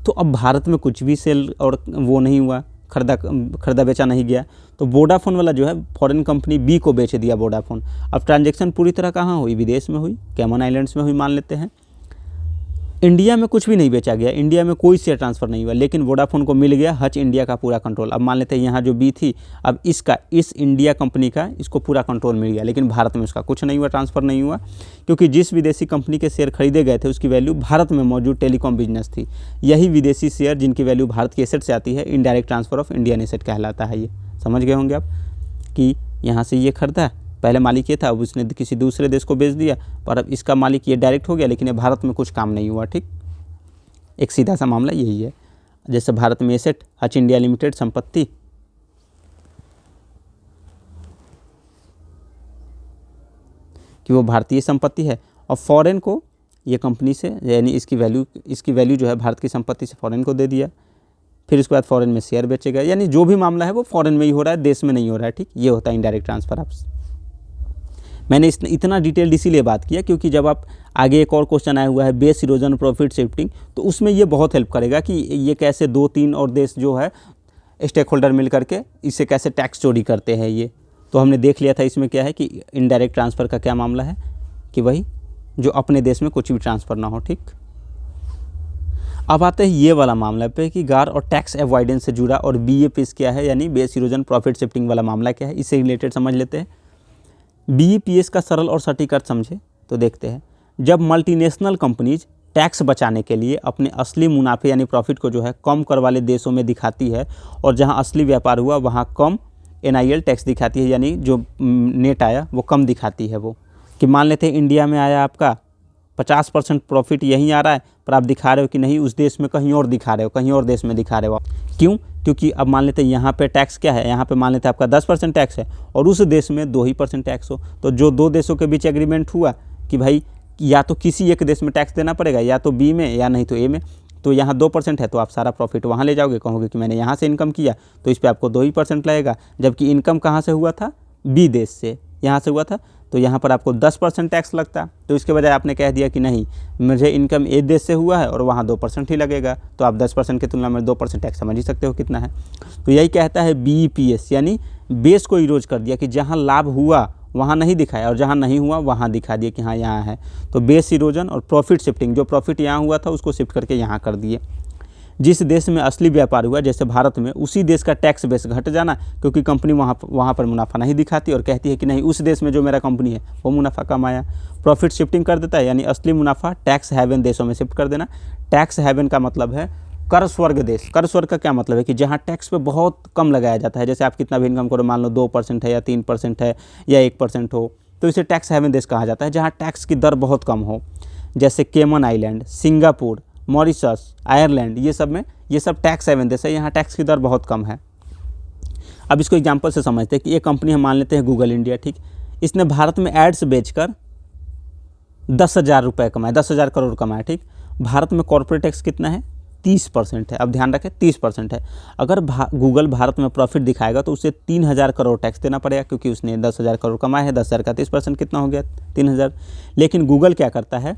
तो अब भारत में कुछ भी सेल और वो नहीं हुआ, खरीदा बेचा नहीं गया। तो वोडाफोन वाला जो है फॉरेन कंपनी बी को बेच दिया वोडाफोन। अब ट्रांजैक्शन पूरी तरह कहाँ हुई, विदेश में हुई, कैमन आइलैंड्स में हुई मान लेते हैं। इंडिया में कुछ भी नहीं बेचा गया, इंडिया में कोई शेयर ट्रांसफ़र नहीं हुआ, लेकिन वोडाफोन को मिल गया हच इंडिया का पूरा कंट्रोल। अब मान लेते हैं यहाँ जो बी थी, अब इसका इस इंडिया कंपनी का इसको पूरा कंट्रोल मिल गया, लेकिन भारत में उसका कुछ नहीं हुआ, ट्रांसफ़र नहीं हुआ, क्योंकि जिस विदेशी कंपनी के शेयर खरीदे गए थे उसकी वैल्यू भारत में मौजूद टेलीकॉम बिजनेस थी। यही विदेशी शेयर जिनकी वैल्यू भारत की एसेट से आती है, indirect transfer of Indian asset कहलाता है। ये समझ गए होंगे आप कि यहाँ से ये खरीदा, पहले मालिक ये था, अब उसने किसी दूसरे देश को बेच दिया, पर अब इसका मालिक ये डायरेक्ट हो गया, लेकिन ये भारत में कुछ काम नहीं हुआ। ठीक, एक सीधा सा मामला यही है। जैसे भारत में एसेट हच इंडिया लिमिटेड संपत्ति, कि वो भारतीय संपत्ति है, और फॉरेन को ये कंपनी से, यानी इसकी वैल्यू जो है भारत की संपत्ति से फॉरेन को दे दिया, फिर उसके बाद फॉरेन में शेयर बेचे गए, यानी जो भी मामला है वो फॉरेन में ही हो रहा है, देश में नहीं हो रहा है। ठीक, ये होता है इनडायरेक्ट ट्रांसफर ऑफ। मैंने इतना डिटेल्ड इसीलिए बात किया क्योंकि जब आप आगे एक और क्वेश्चन आया हुआ है बेस इरोजन प्रॉफिट शिफ्टिंग, तो उसमें ये बहुत हेल्प करेगा कि ये कैसे 2-3 और देश जो है स्टेक होल्डर मिल करके इससे कैसे टैक्स चोरी करते हैं। ये तो हमने देख लिया था। इसमें क्या है कि इनडायरेक्ट ट्रांसफ़र का क्या मामला है कि वही जो अपने देश में कुछ भी ट्रांसफ़र ना हो। ठीक, अब आते हैं ये वाला मामला पे कि गार और टैक्स अवॉइडेंस से जुड़ा और BEPS क्या है, यानी बेस इरोजन प्रॉफिट शिफ्टिंग वाला मामला क्या है, इससे रिलेटेड समझ लेते हैं। BEPS का सरल और सटीक अर्थ समझे तो देखते हैं। जब मल्टीनेशनल कंपनीज टैक्स बचाने के लिए अपने असली मुनाफे यानी प्रॉफिट को जो है कम कर वाले देशों में दिखाती है, और जहां असली व्यापार हुआ वहां कम NIL टैक्स दिखाती है, यानी जो नेट आया वो कम दिखाती है। वो कि मान लेते हैं इंडिया में आया आपका 50% प्रॉफिट यहीं आ रहा है, पर आप दिखा रहे हो कि नहीं उस देश में कहीं और दिखा रहे हो, कहीं और देश में दिखा रहे हो। क्यों? क्योंकि अब मान लेते हैं यहाँ पे टैक्स क्या है, यहाँ पे मान लेते हैं आपका 10% टैक्स है और उस देश में 2% टैक्स हो, तो जो दो देशों के बीच एग्रीमेंट हुआ कि भाई या तो किसी एक देश में टैक्स देना पड़ेगा, या तो बी में या नहीं तो ए में, तो यहाँ 2% है तो आप सारा प्रॉफिट वहाँ ले जाओगे, कहोगे कि मैंने यहाँ से इनकम किया तो इस पर आपको 2% लगेगा, जबकि इनकम कहाँ से हुआ था, बी देश से, यहाँ से हुआ था, तो यहाँ पर आपको 10% टैक्स लगता। तो इसके बजाय आपने कह दिया कि नहीं मुझे इनकम ए देश से हुआ है और वहाँ 2% ही लगेगा, तो आप 10% की तुलना में 2% टैक्स समझ ही सकते हो कितना है। तो यही कहता है BEPS, यानी बेस को इरोज कर दिया कि जहाँ लाभ हुआ वहाँ नहीं दिखाया और जहाँ नहीं हुआ वहाँ दिखा दिया कि हाँ यहाँ है। तो बेस इरोजन और प्रॉफिट शिफ्टिंग, जो प्रॉफिट यहाँ हुआ था उसको शिफ्ट करके यहाँ कर दिए। जिस देश में असली व्यापार हुआ जैसे भारत में, उसी देश का टैक्स बेस घट जाना, क्योंकि कंपनी वहाँ पर मुनाफा नहीं दिखाती और कहती है कि नहीं उस देश में जो मेरा कंपनी है वो मुनाफा कमाया। प्रॉफिट शिफ्टिंग कर देता है, यानी असली मुनाफा टैक्स हैवन देशों में शिफ्ट कर देना। टैक्स हैवन का मतलब है कर स्वर्ग देश। कर स्वर्ग का क्या मतलब है कि जहाँ टैक्स पे बहुत कम लगाया जाता है, जैसे आप कितना भी इनकम करो, मान लो 2% है या 3% है या 1% हो, तो इसे टैक्स हैवन देश कहा जाता है, जहाँ टैक्स की दर बहुत कम हो। जैसे Cayman Island, Singapore, Mauritius, Ireland, ये सब टैक्स हैवन देश है, यहाँ टैक्स की दर बहुत कम है। अब इसको एग्जांपल से समझते हैं कि ये कंपनी हम मान लेते हैं गूगल इंडिया, ठीक, इसने भारत में एड्स बेचकर 10,000 रुपये कमाए, 10,000 करोड़ कमाए, ठीक। भारत में कॉर्पोरेट टैक्स कितना है, 30% है। अब ध्यान रखें 30% है। अगर गूगल भारत में प्रॉफिट दिखाएगा तो उसे 3,000 करोड़ टैक्स देना पड़ेगा, क्योंकि उसने 10,000 करोड़ कमाए हैं। 10,000 का 30% कितना हो गया, 3,000। लेकिन गूगल क्या करता है,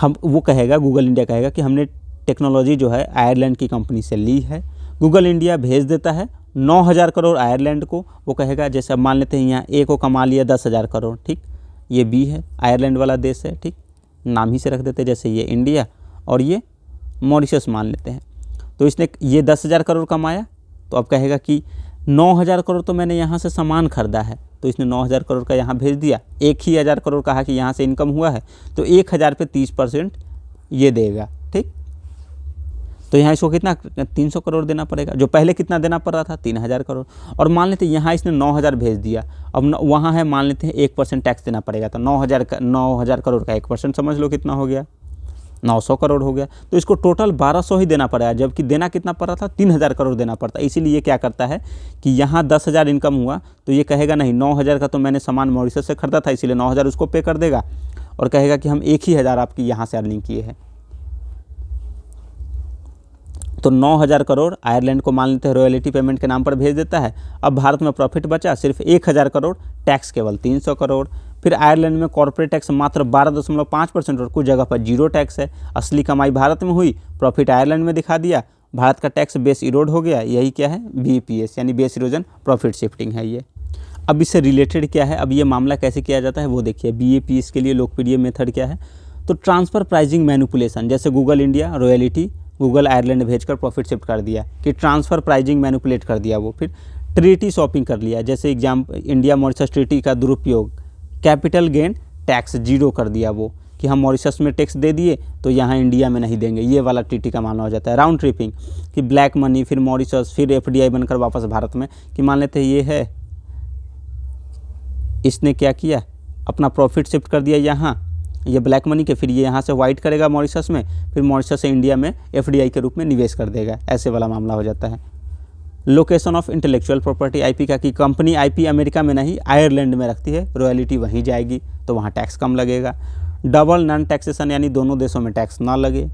गूगल इंडिया कहेगा कि हमने टेक्नोलॉजी जो है आयरलैंड की कंपनी से ली है। गूगल इंडिया भेज देता है 9,000 करोड़ आयरलैंड को। वो कहेगा जैसे अब मान लेते हैं यहाँ ए को कमा लिया 10,000 करोड़, ठीक, ये बी है, आयरलैंड वाला देश है, ठीक, नाम ही से रख देते हैं, जैसे ये इंडिया और ये मॉरिशस मान लेते हैं। तो इसने ये 10,000 करोड़ कमाया, तो अब कहेगा कि 9,000 करोड़ तो मैंने यहाँ से सामान खरीदा है, तो इसने 9,000 करोड़ का यहाँ भेज दिया। 1,000 करोड़ कहा कि यहाँ से इनकम हुआ है, तो 1,000 पे 30% ये देगा, ठीक। तो यहाँ इसको कितना 300 करोड़ देना पड़ेगा, जो पहले कितना देना पड़ रहा था 3,000 करोड़। और मान लेते हैं यहाँ इसने 9,000 भेज दिया, अब वहाँ है मान लेते हैं 1% टैक्स देना पड़ेगा, तो 9,000 करोड़ का 1% समझ लो कितना हो गया, 900 करोड़ हो गया। तो इसको टोटल 1200 ही देना पड़ा, जबकि देना कितना पड़ रहा था, 3000 करोड़ देना पड़ता। इसीलिए ये क्या करता है कि यहाँ 10,000 इनकम हुआ तो ये कहेगा नहीं 9,000 का तो मैंने सामान मॉरिशस से खरीदा था, इसीलिए 9,000 उसको पे कर देगा और कहेगा कि हम 1,000 आपकी यहाँ से अर्निंग किए हैं। तो 9,000 करोड़ आयरलैंड को मान लेते हैं रॉयल्टी पेमेंट के नाम पर भेज देता है। अब भारत में प्रॉफिट बचा सिर्फ 1,000 करोड़, टैक्स केवल 300 करोड़। फिर आयरलैंड में कॉर्पोरेट टैक्स मात्र 12.5% और कुछ जगह पर जीरो टैक्स है। असली कमाई भारत में हुई, प्रॉफिट आयरलैंड में दिखा दिया, भारत का टैक्स बेस इरोड हो गया। यही क्या है, BEPS यानी बेस इरोजन प्रॉफिट शिफ्टिंग है ये। अब इससे रिलेटेड क्या है, अब ये मामला कैसे किया जाता है वो देखिए। BEPS के लिए लोकप्रिय मेथड क्या है, तो ट्रांसफ़र प्राइजिंग मैनिपुलेशन, जैसे Google India royalty Google Ireland भेजकर प्रॉफिट शिफ्ट कर दिया कि ट्रांसफ़र प्राइजिंग मैनिपुलेट कर दिया वो। फिर ट्रीटी शॉपिंग कर लिया, जैसे इंडिया मॉरिशस ट्रीटी का दुरुपयोग, कैपिटल गेन टैक्स जीरो कर दिया वो कि हम मॉरिशस में टैक्स दे दिए तो यहाँ इंडिया में नहीं देंगे, ये वाला ट्रीटी का मामला हो जाता है। राउंड ट्रिपिंग कि ब्लैक मनी फिर मॉरिशस फिर FDI बनकर वापस भारत में, कि मान लेते हैं ये है, इसने क्या किया अपना प्रॉफिट शिफ्ट कर दिया यहाँ ये ब्लैक मनी के, फिर ये यहाँ से वाइट करेगा मॉरिशस में, फिर मॉरिशस से इंडिया में FDI के रूप में निवेश कर देगा, ऐसे वाला मामला हो जाता है। Location of intellectual property IP का, कि कंपनी IP अमेरिका में नहीं आयरलैंड में रखती है, रॉयल्टी वहीं जाएगी तो वहाँ टैक्स कम लगेगा। डबल नॉन टैक्सेशन यानी दोनों देशों में टैक्स ना लगे।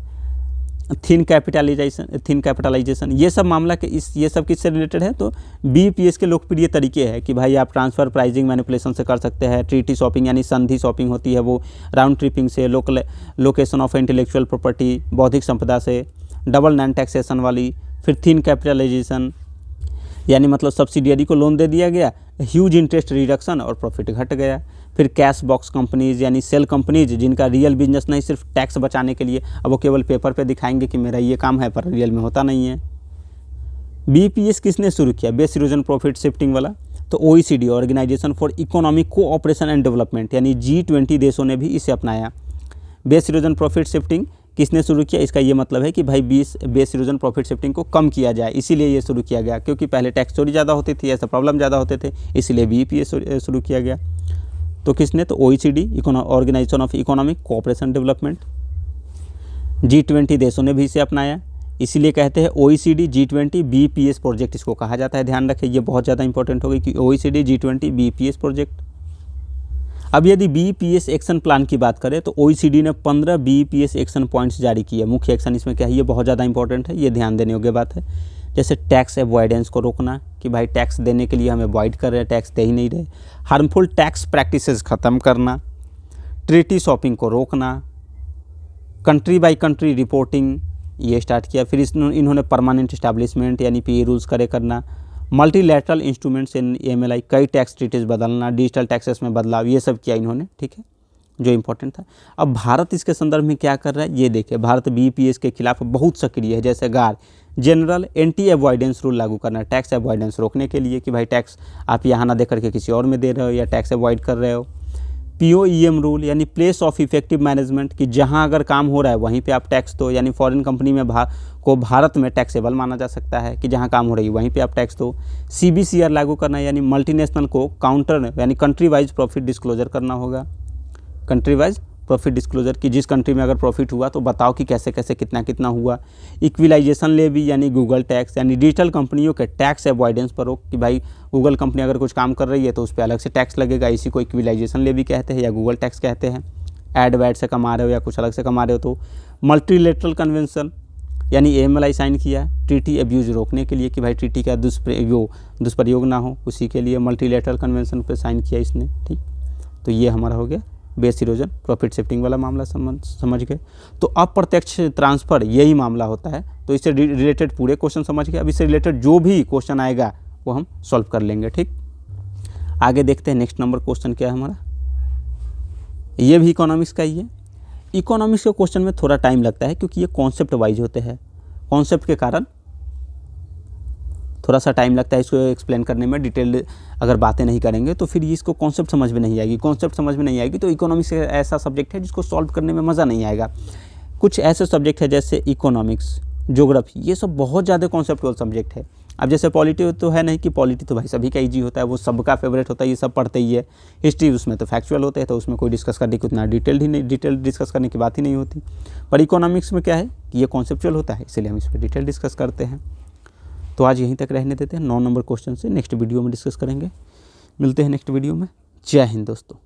थिन कैपिटलाइजेशन ये सब मामला के ये सब किससे रिलेटेड है, तो BEPS के लोकप्रिय तरीके हैं कि भाई आप ट्रांसफ़र प्राइजिंग मैनिपुलेशन से कर सकते हैं, ट्रीटी शॉपिंग यानी संधि शॉपिंग होती है वो, राउंड ट्रिपिंग से, लोकेशन ऑफ इंटेलेक्चुअल प्रॉपर्टी बौद्धिक संपदा से, डबल नॉन टैक्सेशन वाली, फिर थिन कैपिटलाइजेशन यानी मतलब सब्सिडियरी को लोन दे दिया गया, ह्यूज इंटरेस्ट रिडक्शन और प्रॉफिट घट गया। फिर कैश बॉक्स कंपनीज यानी सेल कंपनीज जिनका रियल बिजनेस नहीं, सिर्फ टैक्स बचाने के लिए, अब वो केवल पेपर पे दिखाएंगे कि मेरा ये काम है पर रियल में होता नहीं है। BEPS किसने शुरू किया, बेस इरोजन प्रॉफिट शिफ्टिंग वाला, तो OECD organisation for economic cooperation and development यानी G20 देशों ने भी इसे अपनाया। बेस इरोजन प्रॉफिट शिफ्टिंग किसने शुरू किया, इसका ये मतलब है कि भाई बेस इरोजन प्रॉफिट शिफ्टिंग को कम किया जाए, इसीलिए ये शुरू किया गया, क्योंकि पहले टैक्स चोरी ज़्यादा होती थी, ऐसा प्रॉब्लम ज़्यादा होते थे, इसीलिए BEPS शुरू किया गया। तो किसने, तो OECD organisation of economic cooperation development, G20 देशों ने भी इसे अपनाया, इसीलिए कहते हैं OECD G20 BEPS प्रोजेक्ट इसको कहा जाता है। ध्यान रखें ये बहुत ज़्यादा इंपॉर्टेंट हो गई कि OECD G20 BEPS प्रोजेक्ट। अब यदि BEPS एक्शन प्लान की बात करें तो OECD ने 15 BEPS एक्शन पॉइंट्स जारी किए। मुख्य एक्शन इसमें क्या है, ये बहुत ज़्यादा इंपॉर्टेंट है, ये ध्यान देने योग्य बात है। जैसे टैक्स अवॉइडेंस को रोकना कि भाई टैक्स देने के लिए हम अवॉइड कर रहे हैं, टैक्स दे ही नहीं रहे। हार्मफुल टैक्स प्रैक्टिसेस ख़त्म करना, ट्रीटी शॉपिंग को रोकना, कंट्री बाय कंट्री रिपोर्टिंग ये स्टार्ट किया। फिर इन्होंने परमानेंट इस्टेब्लिशमेंट यानी PA रूल्स करे करना, मल्टीलैटरल इंस्ट्रूमेंट्स MLI, कई टैक्स ट्रीटीज बदलना, डिजिटल टैक्सेस में बदलाव, ये सब किया इन्होंने, ठीक है, जो इम्पोर्टेंट था। अब भारत इसके संदर्भ में क्या कर रहा है ये देखिए, भारत BEPS के खिलाफ बहुत सक्रिय है। जैसे GAR general anti avoidance rule लागू करना, टैक्स अवॉइडेंस रोकने के लिए कि भाई टैक्स आप यहाँ ना दे करके किसी और में दे रहे हो या टैक्स अवॉइड कर रहे हो। POEM रूल यानी प्लेस ऑफ इफेक्टिव मैनेजमेंट, कि जहाँ अगर काम हो रहा है वहीं पे आप टैक्स दो, यानी फॉरेन कंपनी में भारत में टैक्सेबल माना जा सकता है कि जहाँ काम हो रही है वहीं पे आप टैक्स दो। CBCR लागू करना यानी मल्टीनेशनल को काउंटर यानी कंट्री वाइज प्रॉफिट डिस्क्लोजर करना होगा, कंट्री वाइज प्रॉफिट डिस्क्लोजर कि जिस कंट्री में अगर प्रॉफिट हुआ तो बताओ कि कैसे कैसे कितना कितना हुआ। इक्विलाइजेशन लेवी यानी गूगल टैक्स यानी डिजिटल कंपनियों के टैक्स अवॉइडेंस पर रोक कि भाई गूगल कंपनी अगर कुछ काम कर रही है तो उस पर अलग से टैक्स लगेगा, इसी को इक्विलाइजेशन लेवी कहते हैं या गूगल टैक्स कहते हैं। एड वैड से कमा रहे हो या कुछ अलग से कमा रहे हो तो। मल्टीलेटरल कन्वेंशन यानी MLI साइन किया ट्रीटी अब्यूज़ रोकने के लिए कि भाई ट्रीटी का दुष्प्रयोग ना हो, उसी के लिए मल्टीलेटरल कन्वेंशन पर साइन किया इसने, ठीक। तो ये हमारा हो गया बेस इरोजन प्रॉफिट शिफ्टिंग वाला मामला, समझ गए। तो अप्रत्यक्ष ट्रांसफ़र यही मामला होता है, तो इससे रिलेटेड पूरे क्वेश्चन समझ गए। अब इससे रिलेटेड जो भी क्वेश्चन आएगा वो हम सॉल्व कर लेंगे, ठीक। आगे देखते हैं नेक्स्ट नंबर क्वेश्चन क्या है हमारा, ये भी इकोनॉमिक्स का ही है। इकोनॉमिक्स के क्वेश्चन में थोड़ा टाइम लगता है क्योंकि ये कॉन्सेप्ट वाइज होते हैं, कॉन्सेप्ट के कारण थोड़ा सा टाइम लगता है इसको एक्सप्लेन करने में। डिटेल अगर बातें नहीं करेंगे तो फिर इसको कॉन्सेप्ट समझ में नहीं आएगी, कॉन्सेप्ट समझ में नहीं आएगी तो इकोनॉमिक्स ऐसा सब्जेक्ट है जिसको सॉल्व करने में मज़ा नहीं आएगा। कुछ ऐसे सब्जेक्ट है जैसे इकोनॉमिक्स, ज्योग्राफी, ये सब बहुत ज़्यादा कॉन्सेप्टुअल सब्जेक्ट है। अब जैसे पॉलिटी तो है नहीं कि पॉलिटी तो भाई सभी का ईजी होता है, वो सबका फेवरेट होता है, ये सब पढ़ते ही है। हिस्ट्री उसमें तो फैक्चुअल होते हैं, तो उसमें कोई डिस्कस करने की उतना डिटेल डिस्कस करने की बात ही नहीं होती। पर इकोनॉमिक्स में क्या है कि ये कॉन्सेप्चुअल होता है, इसलिए हम इस पर डिटेल डिस्कस करते हैं। तो आज यहीं तक रहने देते हैं, 9 नंबर क्वेश्चन से नेक्स्ट वीडियो में डिस्कस करेंगे। मिलते हैं नेक्स्ट वीडियो में। जय हिंद दोस्तों।